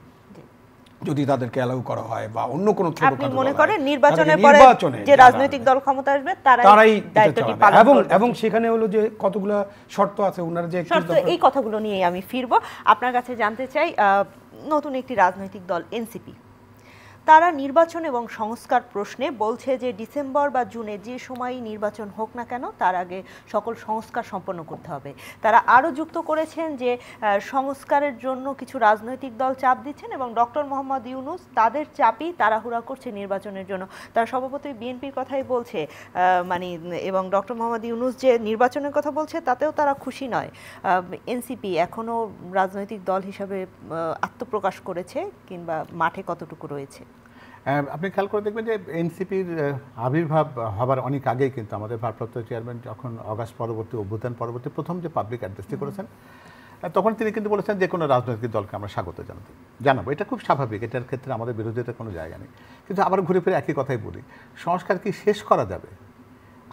যদি তাদেরকে অ্যালাউ করা হয় বা অন্য কোনো আপনি মনে করেন নির্বাচনের পরে যে রাজনৈতিক দল ক্ষমতা আসবে তারাই দায়িত্বটি পালন করবে। এবং সেখানে হলো যে কতগুলো শর্ত আছে, ওনারা যে শর্ত, এই কথাগুলো নিয়ে আমি ফিরবো। আপনার কাছে জানতে চাই, নতুন একটি রাজনৈতিক দল এনসিপি, তারা নির্বাচন এবং সংস্কার প্রশ্নে বলছে যে ডিসেম্বর বা জুনে যে সময়ই নির্বাচন হোক না কেন তার আগে সকল সংস্কার সম্পন্ন করতে হবে। তারা আরও যুক্ত করেছেন যে সংস্কারের জন্য কিছু রাজনৈতিক দল চাপ দিচ্ছেন এবং ডক্টর মোহাম্মদ ইউনূস তাদের চাপই তাড়াহুড়া করছে নির্বাচনের জন্য। তারা সভাপতি বিএনপির কথাই বলছে, মানে এবং ডক্টর মোহাম্মদ ইউনূস যে নির্বাচনের কথা বলছে তাতেও তারা খুশি নয়। এনসিপি এখনও রাজনৈতিক দল হিসাবে আত্মপ্রকাশ করেছে কিংবা মাঠে কতটুকু রয়েছে? আপনি খেয়াল করে দেখবেন যে এনসিপির আবির্ভাব হবার অনেক আগেই কিন্তু আমাদের ভারপ্রাপ্ত চেয়ারম্যান যখন অগাস্ট পরবর্তী অভ্যুত্থান পরবর্তী প্রথম যে পাবলিক অ্যাড্রেসটি করেছেন, তখন তিনি কিন্তু বলেছেন যে কোনো রাজনৈতিক দলকে আমরা স্বাগত জানাবো। এটা খুব স্বাভাবিক, এটার ক্ষেত্রে আমাদের বিরোধিতার কোনো জায়গা নেই। কিন্তু আবার ঘুরে ফিরে একই কথাই বলি, সংস্কার কি শেষ করা যাবে?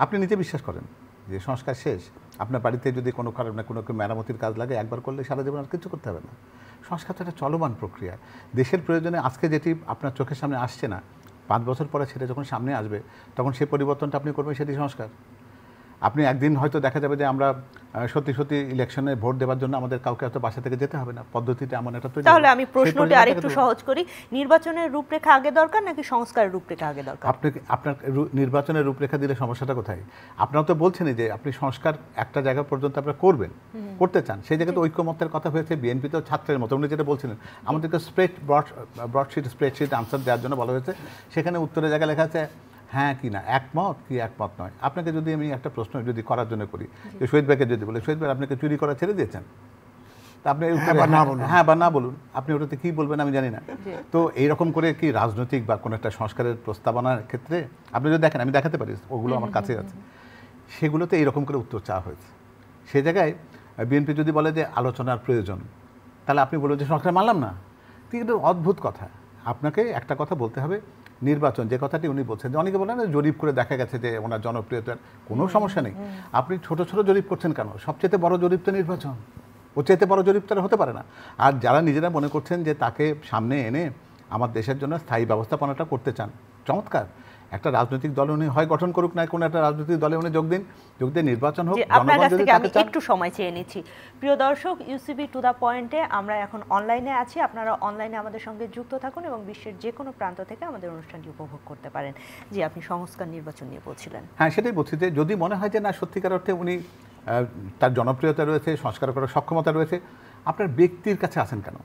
আপনি নিজে বিশ্বাস করেন যে সংস্কার শেষ? আপনার বাড়িতে যদি কোনো কারণে কোনো মেরামতির কাজ লাগে, একবার করলে সারা জীবন আর কিছু করতে হবে না। সংস্কার তো একটা চলমান প্রক্রিয়া। দেশের প্রয়োজনে আজকে যেটি আপনার চোখের সামনে আসছে না, 5 বছর পরে সেটা যখন সামনে আসবে তখন সেই পরিবর্তনটা আপনি করবেন, সেটি সংস্কার। আপনি একদিন হয়তো দেখা যাবে যে আমরা সত্যি সত্যি ইলেকশনে ভোট দেওয়ার জন্য আমাদের কাউকে হয়তো বাসা থেকে যেতে হবে না, পদ্ধতিটা এমন একটা তৈরি। তাহলে আমি প্রশ্নটি আরেকটু সহজ করি, নির্বাচনের রূপরেখা আগে দরকার নাকি সংস্কারের রূপরেখা আগে দরকার? আপনার নির্বাচনের রূপরেখা দিলে সমস্যাটা কোথায়? আপনারা তো বলছেনই যে আপনি সংস্কার একটা জায়গা পর্যন্ত আপনারা করতে চান, সেই জায়গাতে ঐক্যমত্যের কথা হয়েছে। বিএনপি তো ছাত্রের মতো, উনি যেটা বলছিলেন আমাদেরকে স্প্রেডশিট আনসার দেওয়ার জন্য বলা হয়েছে, সেখানে উত্তরের জায়গায় লেখা আছে হ্যাঁ কি না, একমত কি একমত নয়। আপনাকে যদি আমি একটা প্রশ্ন যদি করার জন্য করি, যে শহীদ ভাইকে যদি বলি, শহীদ ভাই আপনাকে চুরি করা ছেড়ে দিয়েছেন, তা আপনি হ্যাঁ বা না বলুন, আপনি ওটাতে কি বলবেন আমি জানি না। তো এইরকম করে কি রাজনৈতিক বা কোনো একটা সংস্কারের প্রস্তাবনার ক্ষেত্রে আপনি যদি দেখেন, আমি দেখাতে পারি, ওগুলো আমার কাছে আছে, সেগুলোতে এইরকম করে উত্তর চাওয়া হয়েছে। সেই জায়গায় বিএনপি যদি বলে যে আলোচনার প্রয়োজন, তাহলে আপনি বলবেন যে সংস্কার মানলাম না। কিন্তু অদ্ভুত কথা, আপনাকে একটা কথা বলতে হবে, নির্বাচন যে কথাটি উনি বলছেন, যে অনেকে বলেন জরিপ করে দেখা গেছে যে ওনার জনপ্রিয়তার কোনো সমস্যা নেই। আপনি ছোট ছোট জরিপ করছেন কেন? সবচেয়ে বড় জরিপ তো নির্বাচন। ও চাইতে বড় জরিপ তারা হতে পারে না। আর যারা নিজেরা মনে করছেন যে তাকে সামনে এনে আমার দেশের জন্য স্থায়ী ব্যবস্থাপনাটা করতে চান, চমৎকার, একটা রাজনৈতিক দল উনি হয় গঠন করুক, না কোনো একটা রাজনৈতিক দলে উনি যোগ দিয়ে নির্বাচন হোক। আপনার কাছ থেকে আমি একটু সময় চেয়ে নিচ্ছি। প্রিয় দর্শক, ইউসিবি টু দ্য পয়েন্টে আমরা এখন অনলাইনে আছি। আপনারা অনলাইনে আমাদের সঙ্গে যুক্ত থাকুন এবং বিশ্বের যে কোনো প্রান্ত থেকে আমাদের অনুষ্ঠানটি উপভোগ করতে পারেন। জি, আপনি সংস্কার নির্বাচন নিয়ে বলছিলেন। হ্যাঁ, সেটাই বলছি যে যদি মনে হয় যে না সত্যিকার অর্থে উনি তার জনপ্রিয়তা রয়েছে, সংস্কার করার সক্ষমতা রয়েছে, আপনার ব্যক্তির কাছে আসেন কেন?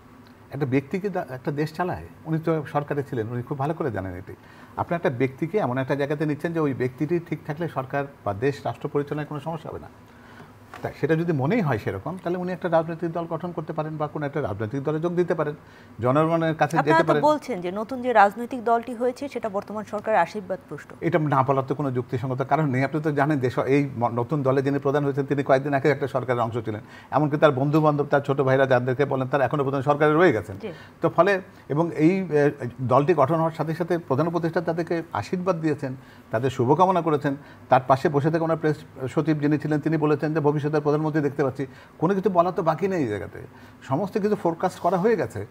একটা ব্যক্তিকে একটা দেশ চালায়, উনি তো সরকারে ছিলেন, উনি খুব ভালো করে জানেন এটি। আপনি একটা ব্যক্তিকে এমন একটা জায়গাতে নিচ্ছেন যে ওই ব্যক্তিটি ঠিক থাকলে সরকার বা দেশ রাষ্ট্র পরিচালনায় কোনো সমস্যা হবে না। তাই সেটা যদি মনেই হয় সেরকম, তাহলে উনি একটা রাজনৈতিক দল গঠন করতে পারেন বা কোনো একটা রাজনৈতিক দলে যোগ দিতে পারেন, জনগণের কাছে যেতে পারেন। বলছেন যে নতুন যে রাজনৈতিক দলটি হয়েছে সেটা বর্তমান সরকারের আশীর্বাদ পুষ্ট, এটা না বলার তো কোনো যুক্তিসঙ্গত কারণ নেই। আপনি তো জানেন দেশ এই নতুন দলে যিনি প্রধান হয়েছেন তিনি কয়েকদিন আগে একটা সরকারের অংশ ছিলেন, এমনকি তার বন্ধু বান্ধব, তার ছোট ভাইরা যাদেরকে বলেন তারা এখনো প্রধান সরকারে রয়ে গেছেন। তো ফলে এবং এই দলটি গঠন হওয়ার সাথে সাথে প্রধান উপদেষ্টা তাদেরকে আশীর্বাদ দিয়েছেন, তাদের শুভকামনা করেছেন। তার পাশে বসে থেকে ওনার প্রেস সচিব যিনি ছিলেন তিনি বলেছেন যে ভবিষ্যতের প্রধানমন্ত্রী দেখতে পাচ্ছি। কোনো কিছু বলা তো বাকি নেই এই জায়গাতে, সমস্ত কিছু ফোরকাস্ট করা হয়ে গেছে।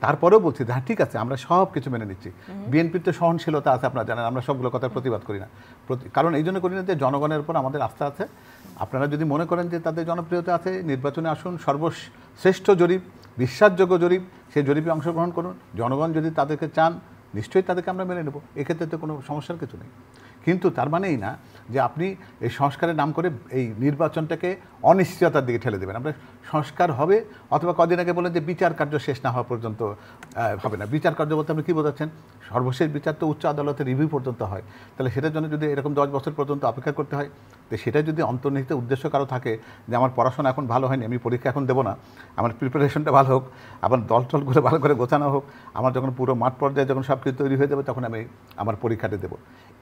তারপরেও বলছি হ্যাঁ ঠিক আছে, আমরা সব কিছু মেনে নিচ্ছি। বিএনপির তো সহনশীলতা আছে, আপনারা জানেন, আমরা সবগুলো কথার প্রতিবাদ করি না। কারণ এই জন্য করি না যে জনগণের উপর আমাদের আস্থা আছে। আপনারা যদি মনে করেন যে তাদের জনপ্রিয়তা আছে, নির্বাচনে আসুন, সর্বশ্রেষ্ঠ জরিপ, বিশ্বাসযোগ্য জরিপ, সেই জরিপে অংশগ্রহণ করুন। জনগণ যদি তাদেরকে চান, নিশ্চয়ই তাদেরকে আমরা মেনে নেব, এক্ষেত্রে তো কোনো সমস্যার কিছু নেই। কিন্তু তার মানেই না যে আপনি এই সংস্কারের নাম করে এই নির্বাচনটাকে অনিশ্চয়তার দিকে ঠেলে দেবেন। আমরা সংস্কার হবে, অথবা কদিন আগে বলেন যে বিচার কার্য শেষ না হওয়া পর্যন্ত হবে না। বিচার কার্য বলতে আপনি কী বোঝাচ্ছেন? সর্বশেষ বিচার তো উচ্চ আদালতের রিভিউ পর্যন্ত হয়, তাহলে সেটার জন্য যদি এরকম 10 বছর পর্যন্ত অপেক্ষা করতে হয়, তো সেটা যদি অন্তর্নিহিত উদ্দেশ্য কারো থাকে যে আমার পড়াশোনা এখন ভালো হয়নি, আমি পরীক্ষা এখন দেবো না, আমার প্রিপারেশনটা ভালো হোক, আমার দলগুলো ভালো করে গোছানো হোক, আমার যখন পুরো মাঠ পর্যায়ে যখন সব কিছু তৈরি হয়ে যাবে তখন আমি আমার পরীক্ষাটা দেবো,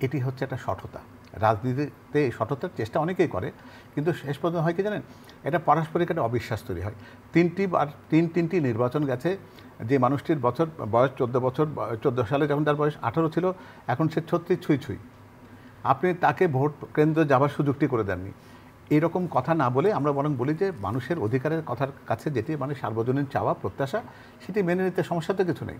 এটি হচ্ছে একটা সঠতা। রাজনীতিতে এই সঠতার চেষ্টা অনেকেই করে, কিন্তু শেষ পর্যন্ত হয় কি জানেন, এটা পারস্পরিক একটা অবিশ্বাস তৈরি হয়। তিনটি নির্বাচন গেছে, যে মানুষটির বয়স 14 সালে যখন তার বয়স 18 ছিল, এখন সে 36 ছুঁই। আপনি তাকে ভোট কেন্দ্রে যাওয়ার সুযোগটি করে দেননি। এইরকম কথা না বলে আমরা বরং বলি যে মানুষের অধিকারের কথার কাছে যেটি মানে সার্বজনীন চাওয়া প্রত্যাশা, সেটি মেনে নিতে সমস্যা তো কিছু নেই।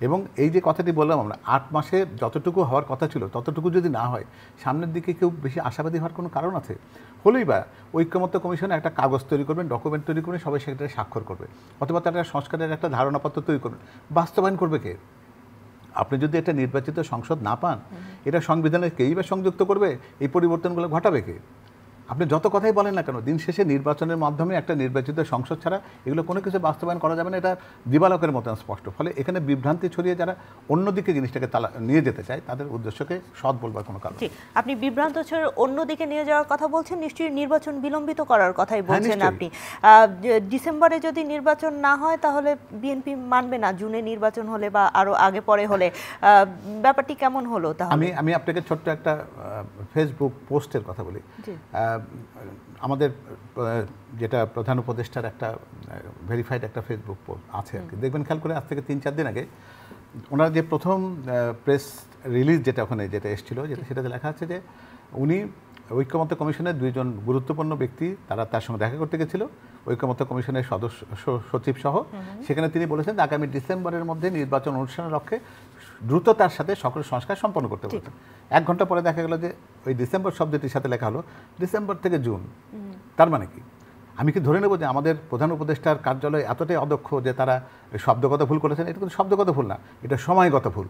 এবং এই যে কথাটি বললাম আমরা, 8 মাসে যতটুকু হওয়ার কথা ছিল ততটুকু যদি না হয়, সামনের দিকে কেউ বেশি আশাবাদী হওয়ার কোনো কারণ আছে? হলেই বা ঐক্যমত্য কমিশনে একটা কাগজ তৈরি করবেন, ডকুমেন্ট তৈরি করবেন, সবাই সেটাতে স্বাক্ষর করবে, অথবা তারা সংস্কারের একটা ধারণাপত্র তৈরি করবেন। বাস্তবায়ন করবে কে? আপনি যদি একটা নির্বাচিত সংসদ না পান, এটা সংবিধানে কেই বা সংযুক্ত করবে? এই পরিবর্তনগুলো ঘটাবে কে? আপনি যত কথাই বলেন না কেন, দিন শেষে নির্বাচনের মাধ্যমে একটা নির্বাচিত সংসদ ছাড়া এগুলো কোনো কিছু বাস্তবায়ন করা যাবে না, এটা দিবালকের মতন স্পষ্ট। ফলে এখানে বিভ্রান্তি ছড়িয়ে যারা অন্যদিকে জিনিসটাকে নিয়ে যেতে চায়, তাদের উদ্দেশ্যকে সৎ বলবার কোনো কারণ। আপনি বিভ্রান্ত ছড়িয়ে অন্যদিকে নিয়ে যাওয়ার কথা বলছেন, নিশ্চয়ই নির্বাচন বিলম্বিত করার কথাই বলছেন আপনি। ডিসেম্বরে যদি নির্বাচন না হয় তাহলে বিএনপি মানবে না, জুনে নির্বাচন হলে বা আরো আগে পরে হলে, ব্যাপারটি কেমন হলো? তাহলে আমি আপনাকে ছোট্ট একটা ফেসবুক পোস্টের কথা বলি। আমাদের যেটা প্রধান উপদেষ্টার একটা ভেরিফাইড একটা ফেসবুক পোস্ট আছে আর কি, দেখবেন খেয়াল করে, আজ থেকে 3-4 দিন আগে ওনার যে প্রথম প্রেস রিলিজ যেটা ওখানে যেটা এসেছিল, সেটাতে লেখা আছে যে উনি ঐক্যমত্য কমিশনের 2জন গুরুত্বপূর্ণ ব্যক্তি তার সঙ্গে দেখা করতে গেছিল, ঐক্যমত্য কমিশনের সদস্য সচিব সহ। সেখানে তিনি বলেছেন আগামী ডিসেম্বরের মধ্যে নির্বাচন অনুষ্ঠানের লক্ষ্যে দ্রুততার সাথে সকল সংস্কার সম্পন্ন করতে বলেছেন। 1 ঘন্টা পরে দেখা গেল যে ওই ডিসেম্বর শব্দটির সাথে লেখা হলো ডিসেম্বর থেকে জুন। তার মানে কি? আমি কি ধরে নেব যে আমাদের প্রধান উপদেষ্টার কার্যালয় এতটাই অদক্ষ যে তারা শব্দগত ভুল করেছেন? এটা কিন্তু শব্দগত ভুল না, এটা সময়গত ভুল।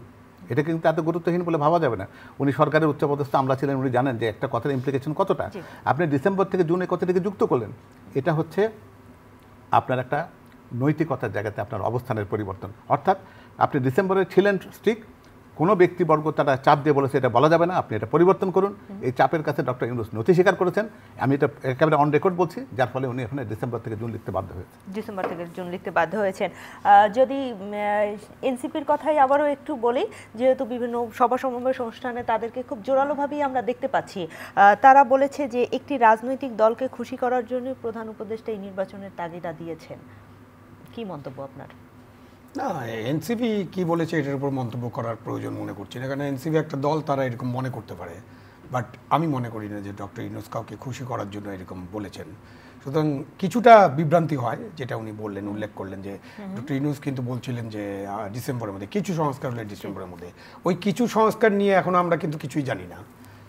এটা কিন্তু এত গুরুত্বহীন বলে ভাবা যাবে না। উনি সরকারের উচ্চপদস্থ আমলা ছিলেন, উনি জানেন যে একটা কথার ইমপ্লিকেশন কতটা। আপনি ডিসেম্বর থেকে জুনে কথাটিকে যুক্ত করলেন, এটা হচ্ছে আপনার একটা নৈতিকতার জায়গাতে আপনার অবস্থানের পরিবর্তন। অর্থাৎ আপনি ডিসেম্বরে ছিলেন স্ট্রিক, কোনো ব্যক্তিবর্গ তারা চাপ দিয়ে বলেছে এটা বলা যাবে না, আপনি এটা পরিবর্তন করুন। এই চাপের কাছে ডক্টর ইউনূস নথি স্বীকার করেছেন, আমি এটা একেবারে অন রেকর্ড বলছি, যার ফলে উনি এখানে ডিসেম্বর থেকে জুন লিখতে বাধ্য হয়েছেন। ডিসেম্বর থেকে জুন লিখতে বাধ্য হয়েছেন। যদি এনসিপির কথাই আবারও একটু বলি, যেহেতু বিভিন্ন সভা সমাবেশ অনুষ্ঠানে তাদেরকে খুব জোরালোভাবেই আমরা দেখতে পাচ্ছি, তারা বলেছে যে একটি রাজনৈতিক দলকে খুশি করার জন্য প্রধান উপদেষ্টা এই নির্বাচনের তাগিদা দিয়েছেন। কি মন্তব্য আপনার? না, এনসিপি কি বলেছে এটার উপর মন্তব্য করার প্রয়োজন মনে করছি না, কারণ এনসিপি একটা দল, তারা এরকম মনে করতে পারে, বাট আমি মনে করি না যে ডক্টর ইউনূস কাউকে খুশি করার জন্য এরকম বলেছেন। সুতরাং কিছুটা বিভ্রান্তি হয়, যেটা উনি বললেন, উল্লেখ করলেন যে ডক্টর ইউনূস কিন্তু বলছিলেন যে ডিসেম্বরের মধ্যে কিছু সংস্কার হলে ডিসেম্বরের মধ্যে, ওই কিছু সংস্কার নিয়ে এখন আমরা কিন্তু কিছুই জানি না।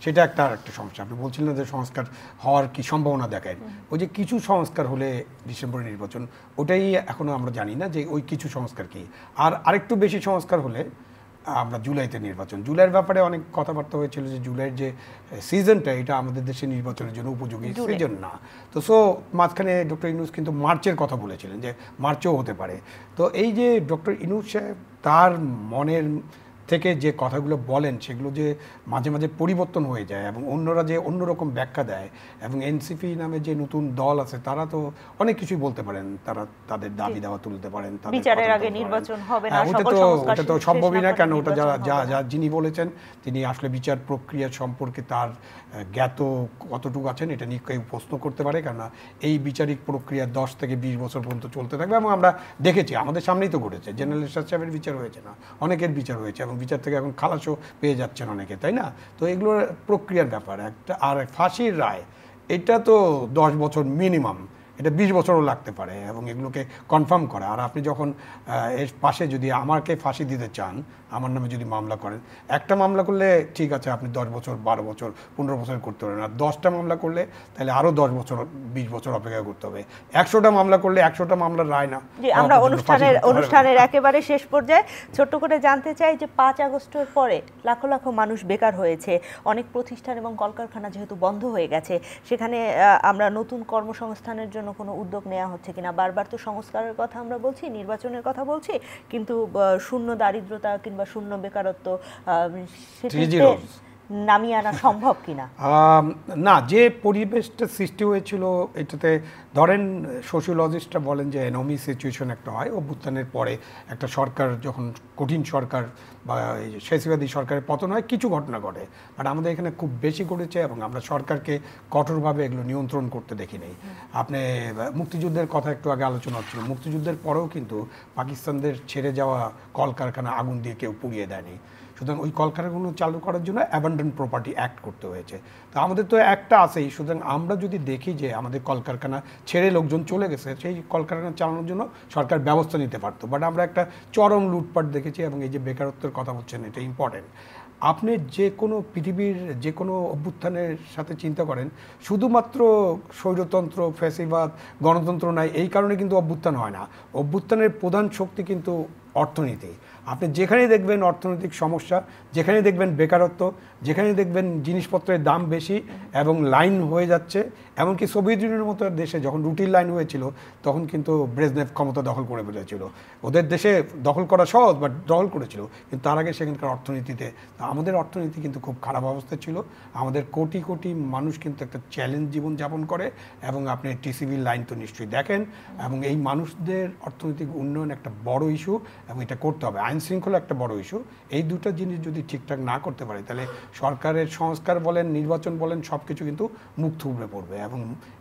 সেটা একটা সমস্যা। আপনি বলছিলেন যে সংস্কার হওয়ার কি সম্ভাবনা দেখায়, ওই যে কিছু সংস্কার হলে ডিসেম্বরের নির্বাচন, ওটাই এখনো আমরা জানি না যে ওই কিছু সংস্কার কি। আর আরেকটু বেশি সংস্কার হলে আমরা জুলাইতে নির্বাচন। জুলাইয়ের ব্যাপারে অনেক কথাবার্তা হয়েছিল যে জুলাইয়ের যে সিজনটা, এটা আমাদের দেশে নির্বাচনের জন্য উপযোগী সিজন না। তো মাঝখানে ডক্টর ইউনূস কিন্তু মার্চের কথা বলেছিলেন যে মার্চেও হতে পারে। তো এই যে ডক্টর ইউনূস সাহেব তার মনের থেকে যে কথাগুলো বলেন, সেগুলো যে মাঝে মাঝে পরিবর্তন হয়ে যায় এবং অন্যরা যে অন্যরকম ব্যাখ্যা দেয়, এবং এনসিপি নামে যে নতুন দল আছে তারা তো অনেক কিছুই বলতে পারেন, তারা তাদের দাবি দাওয়া তুলতে পারেন, বিচারের আগে নির্বাচন হবে না, ওটা তো সম্ভবই না। কেন, ওটা যা যিনি বলেছেন তিনি আসলে বিচার প্রক্রিয়া সম্পর্কে তার জ্ঞাত কতটুকু আছেন এটা নিয়ে কেউ প্রশ্ন করতে পারে, কেননা এই বিচারিক প্রক্রিয়া 10 থেকে 20 বছর পর্যন্ত চলতে থাকবে। এবং আমরা দেখেছি, আমাদের সামনেই তো ঘটেছে, জেনারেল এরশাদ সাহেবের বিচার হয়েছে না, অনেকের বিচার হয়েছে, এবং বিচার থেকে এখন খালাসও পেয়ে যাচ্ছেন অনেকে, তাই না? তো এগুলোর প্রক্রিয়ার ব্যাপার একটা। আর ফাঁসির রায়, এটা তো 10 বছর মিনিমাম, এটা 20 বছরও লাগতে পারে এবং এগুলোকে কনফার্ম করা। আর আপনি যখন এর পাশে যদি আমাকে ফাঁসি দিতে চান, আমার নামে যদি মামলা করেন, একটা মামলা করলে ঠিক আছে আপনি 10 বছর 12 বছর 15 বছর করতে পারেন, আর 10টা মামলা করলে তাহলে আরও 10 বছর 20 বছর অপেক্ষা করতে হবে। 100টা মামলা করলে 100টা মামলার রায় না। আমরা অনুষ্ঠানের একেবারে শেষ পর্যায়ে ছোট্ট করে জানতে চাই যে 5 আগস্টের পরে লাখো লাখো মানুষ বেকার হয়েছে, অনেক প্রতিষ্ঠান এবং কলকারখানা যেহেতু বন্ধ হয়ে গেছে, সেখানে আমরা নতুন কর্মসংস্থানের জন্য কোনো উদ্যোগ নেওয়া হচ্ছে কিনা? বারবার তো সংস্কারের কথা আমরা বলছি, নির্বাচনের কথা বলছি, কিন্তু শূন্য দারিদ্রতা কিংবা শূন্য বেকারত্ব সেটা নামিয়ে আনা সম্ভব কিনা? না, যে পরিবেশটা সৃষ্টি হয়েছিল এটাতে ধরেন সোশিওলজিস্টরা বলেন যে এনমি সিচুয়েশন একটা হয় অভ্যুত্থানের পরে। একটা সরকার যখন কঠিন সরকার বা ফ্যাসিবাদী সরকারের পতন হয়, কিছু ঘটনা ঘটে, বাট আমাদের এখানে খুব বেশি ঘটেছে এবং আমরা সরকারকে কঠোরভাবে এগুলো নিয়ন্ত্রণ করতে দেখি নেই। আপনি মুক্তিযুদ্ধের কথা একটু আগে আলোচনা হচ্ছিল, মুক্তিযুদ্ধের পরেও কিন্তু পাকিস্তানদের ছেড়ে যাওয়া কলকারখানা আগুন দিয়ে কেউ পুড়িয়ে দেয়নি। সুতরাং ওই কলকারখানাগুলো চালু করার জন্য অ্যাবান্ডন প্রপার্টি অ্যাক্ট করতে হয়েছে। তো আমাদের তো একটা আছেই। সুতরাং আমরা যদি দেখি যে আমাদের কলকারখানা ছেড়ে লোকজন চলে গেছে, সেই কলকারখানা চালানোর জন্য সরকার ব্যবস্থা নিতে পারতো, বাট আমরা একটা চরম লুটপাট দেখেছি। এবং এই যে বেকারত্বের কথা বলছেন, এটা ইম্পর্টেন্ট। আপনি যে কোনো পৃথিবীর যে কোনো অভ্যুত্থানের সাথে চিন্তা করেন, শুধুমাত্র স্বৈরতন্ত্র, ফ্যাসিবাদ, গণতন্ত্র নাই এই কারণে কিন্তু অভ্যুত্থান হয় না। অভ্যুত্থানের প্রধান শক্তি কিন্তু অর্থনীতি। আপনি যেখানেই দেখবেন অর্থনৈতিক সমস্যা, যেখানে দেখবেন বেকারত্ব, যেখানে দেখবেন জিনিসপত্রের দাম বেশি এবং লাইন হয়ে যাচ্ছে, এমনকি সোভিয়েত ইউনিয়নের মতো দেশে যখন রুটির লাইন হয়েছিল তখন কিন্তু ব্রেজনেভ ক্ষমতা দখল করে ফেলেছিল। ওদের দেশে দখল করা সহজ, বাট দখল করেছিল, কিন্তু তার আগে সেখানকার অর্থনীতিতে, আমাদের অর্থনীতি কিন্তু খুব খারাপ অবস্থা ছিল। আমাদের কোটি কোটি মানুষ কিন্তু একটা চ্যালেঞ্জ জীবনযাপন করে, এবং আপনি টিসিবির লাইন তো নিশ্চয়ই দেখেন। এবং এই মানুষদের অর্থনৈতিক উন্নয়ন একটা বড় ইস্যু, এবং এটা করতে হবে। আইন শৃঙ্খলা একটা বড় ইস্যু। এই দুটো জিনিস যদি ঠিকঠাক না করতে পারে, তাহলে সরকারের সংস্কার বলেন, নির্বাচন বলেন, সব কিছু কিন্তু মুখ থুবড়ে পড়বে। এবং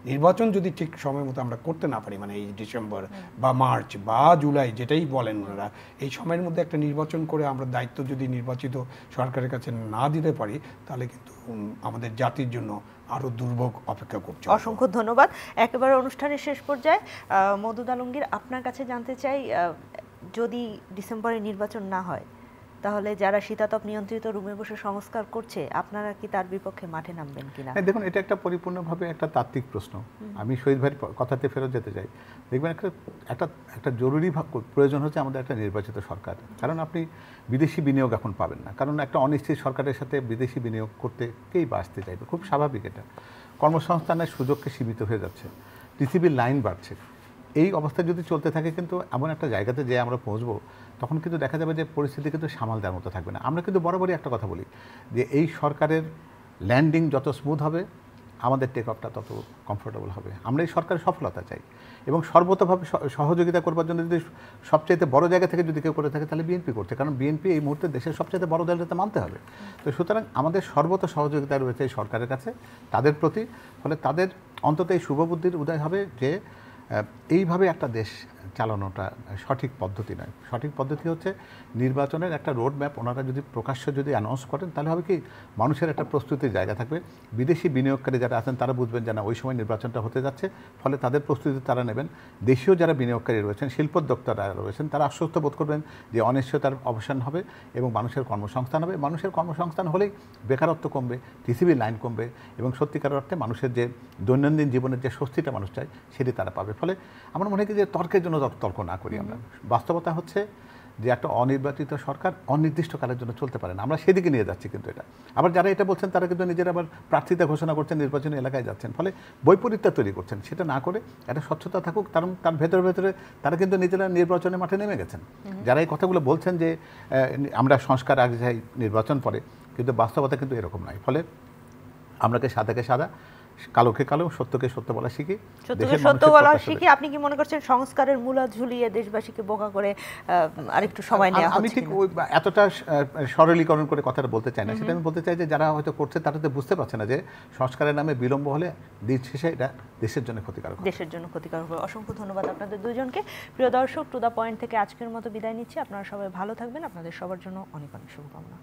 নির্বাচন যদি ঠিক সময় মতো আমরা করতে না পারি, মানে এই ডিসেম্বর বা মার্চ বা জুলাই যেটাই বলেন ওনারা, এই সময়ের মধ্যে একটা নির্বাচন করে আমরা দায়িত্ব যদি নির্বাচিত সরকারের কাছে না দিতে পারি, তাহলে কিন্তু আমাদের জাতির জন্য আরও দুর্ভোগ অপেক্ষা করছে। অসংখ্য ধন্যবাদ। একেবারে অনুষ্ঠানের শেষ পর্যায়ে মওদুদ আলমগীর, আপনার কাছে জানতে চাই, যদি ডিসেম্বরে নির্বাচন না হয়, তাহলে যারা শীতাতপ নিয়ন্ত্রিত রুমে বসে সংস্কার করছে, আপনারা কি তার বিপক্ষে মাঠে নামবেন কিনা? দেখুন, এটা একটা পরিপূর্ণভাবে একটা তাত্ত্বিক প্রশ্ন। আমি শহীদ ভাইয়ের কথাতে ফেরত যেতে চাই। দেখবেন একটা জরুরি প্রয়োজন হচ্ছে আমাদের একটা নির্বাচিত সরকার। কারণ আপনি বিদেশি বিনিয়োগ এখন পাবেন না, কারণ একটা অনিশ্চিত সরকারের সাথে বিদেশি বিনিয়োগ করতে কেই বা আসতে চাইবে, খুব স্বাভাবিক। এটা কর্মসংস্থানের সুযোগকে সীমিত হয়ে যাচ্ছে, টিসিবির লাইন বাড়ছে। এই অবস্থা যদি চলতে থাকে, কিন্তু এমন একটা জায়গাতে যে আমরা পৌঁছবো, তখন কিন্তু দেখা যাবে যে পরিস্থিতি কিন্তু সামাল দেওয়ার মতো থাকবে না। আমরা কিন্তু বরাবরই একটা কথা বলি যে এই সরকারের ল্যান্ডিং যত স্মুথ হবে, আমাদের টেক অফটা তত কমফোর্টেবল হবে। আমরা এই সরকারের সফলতা চাই, এবং সর্বতভাবে সহযোগিতা করবার জন্য যদি সবচাইতে বড় জায়গা থেকে যদি কেউ করে থাকে, তাহলে বিএনপি করছে। কারণ বিএনপি এই মুহূর্তে দেশের সবচাইতে বড় দলটাতে মানতে হবে। তো সুতরাং আমাদের সর্বত সহযোগিতা রয়েছে এই সরকারের কাছে, তাদের প্রতি। ফলে তাদের অন্তত এই শুভবুদ্ধির উদয় হবে যে এইভাবে একটা দেশ চালানোটা সঠিক পদ্ধতি নয়। সঠিক পদ্ধতি হচ্ছে নির্বাচনের একটা রোড ম্যাপ ওনারা যদি প্রকাশ্য যদি অ্যানাউন্স করেন, তাহলে হবে কি মানুষের একটা প্রস্তুতির জায়গা থাকবে। বিদেশি বিনিয়োগকারী যারা আছেন তারা বুঝবেন যে না ওই সময় নির্বাচনটা হতে যাচ্ছে, ফলে তাদের প্রস্তুতি তারা নেবেন। দেশীয় যারা বিনিয়োগকারী রয়েছেন, শিল্পোদ্যোক্তারা রয়েছেন, তারা আশ্বস্ত বোধ করবেন যে অনিশ্চয়তার অবসান হবে এবং মানুষের কর্মসংস্থান হবে। মানুষের কর্মসংস্থান হলেই বেকারত্ব কমবে, টিসিবি লাইন কমবে এবং সত্যিকার অর্থে মানুষের যে দৈনন্দিন জীবনের যে স্বস্তিটা মানুষ চায় সেটি তারা পাবে। ফলে আমার মনে হয় যে তর্কের জন্য তর্ক না করি আমরা। বাস্তবতা হচ্ছে যে একটা অনির্বাচিত সরকার অনির্দিষ্টকালের জন্য চলতে পারে না, আমরা সেদিকে নিয়ে যাচ্ছি। কিন্তু এটা আবার যারা এটা বলছেন তারা কিন্তু নিজেরা আবার প্রার্থিতা ঘোষণা করছেন, নির্বাচনী এলাকায় যাচ্ছেন, ফলে বৈপরীত্যা তৈরি করছেন। সেটা না করে একটা স্বচ্ছতা থাকুক, কারণ তার ভেতরে ভেতরে তারা কিন্তু নিজেরা নির্বাচনের মাঠে নেমে গেছেন। যারা এই কথাগুলো বলছেন যে আমরা সংস্কার আগে যাই নির্বাচন পরে, কিন্তু বাস্তবতা কিন্তু এরকম নয়। ফলে আমরাকে সাদাকে সাদা, কালোকে কালো, সত্যকে সত্য বলা শিখি, সত্যকে সত্য বলা শিখি। আপনি কি মনে করছেন সংস্কারের মূলা ঝুলিয়ে দেশবাসীকে বোকা করে আরেকটু সময় নেওয়া হচ্ছে? আমি ঠিক এতটা সরলীকরণ করে কথাটা বলতে চাই না। সেটা আমি বলতে চাই যে যারা হয়তো করছে তারা তো বুঝতে পারছে না যে সংস্কারের নামে বিলম্ব হলে দিন শেষে এটা দেশের জন্য ক্ষতিকারক, দেশের জন্য ক্ষতিকারক। অসংখ্য ধন্যবাদ আপনাদের দুজনকে। প্রিয় দর্শক, টু দ্য পয়েন্ট থেকে আজকের মতো বিদায় নিচ্ছি। আপনারা সবাই ভালো থাকবেন। আপনাদের সবার জন্য অনেক অনেক শুভকামনা।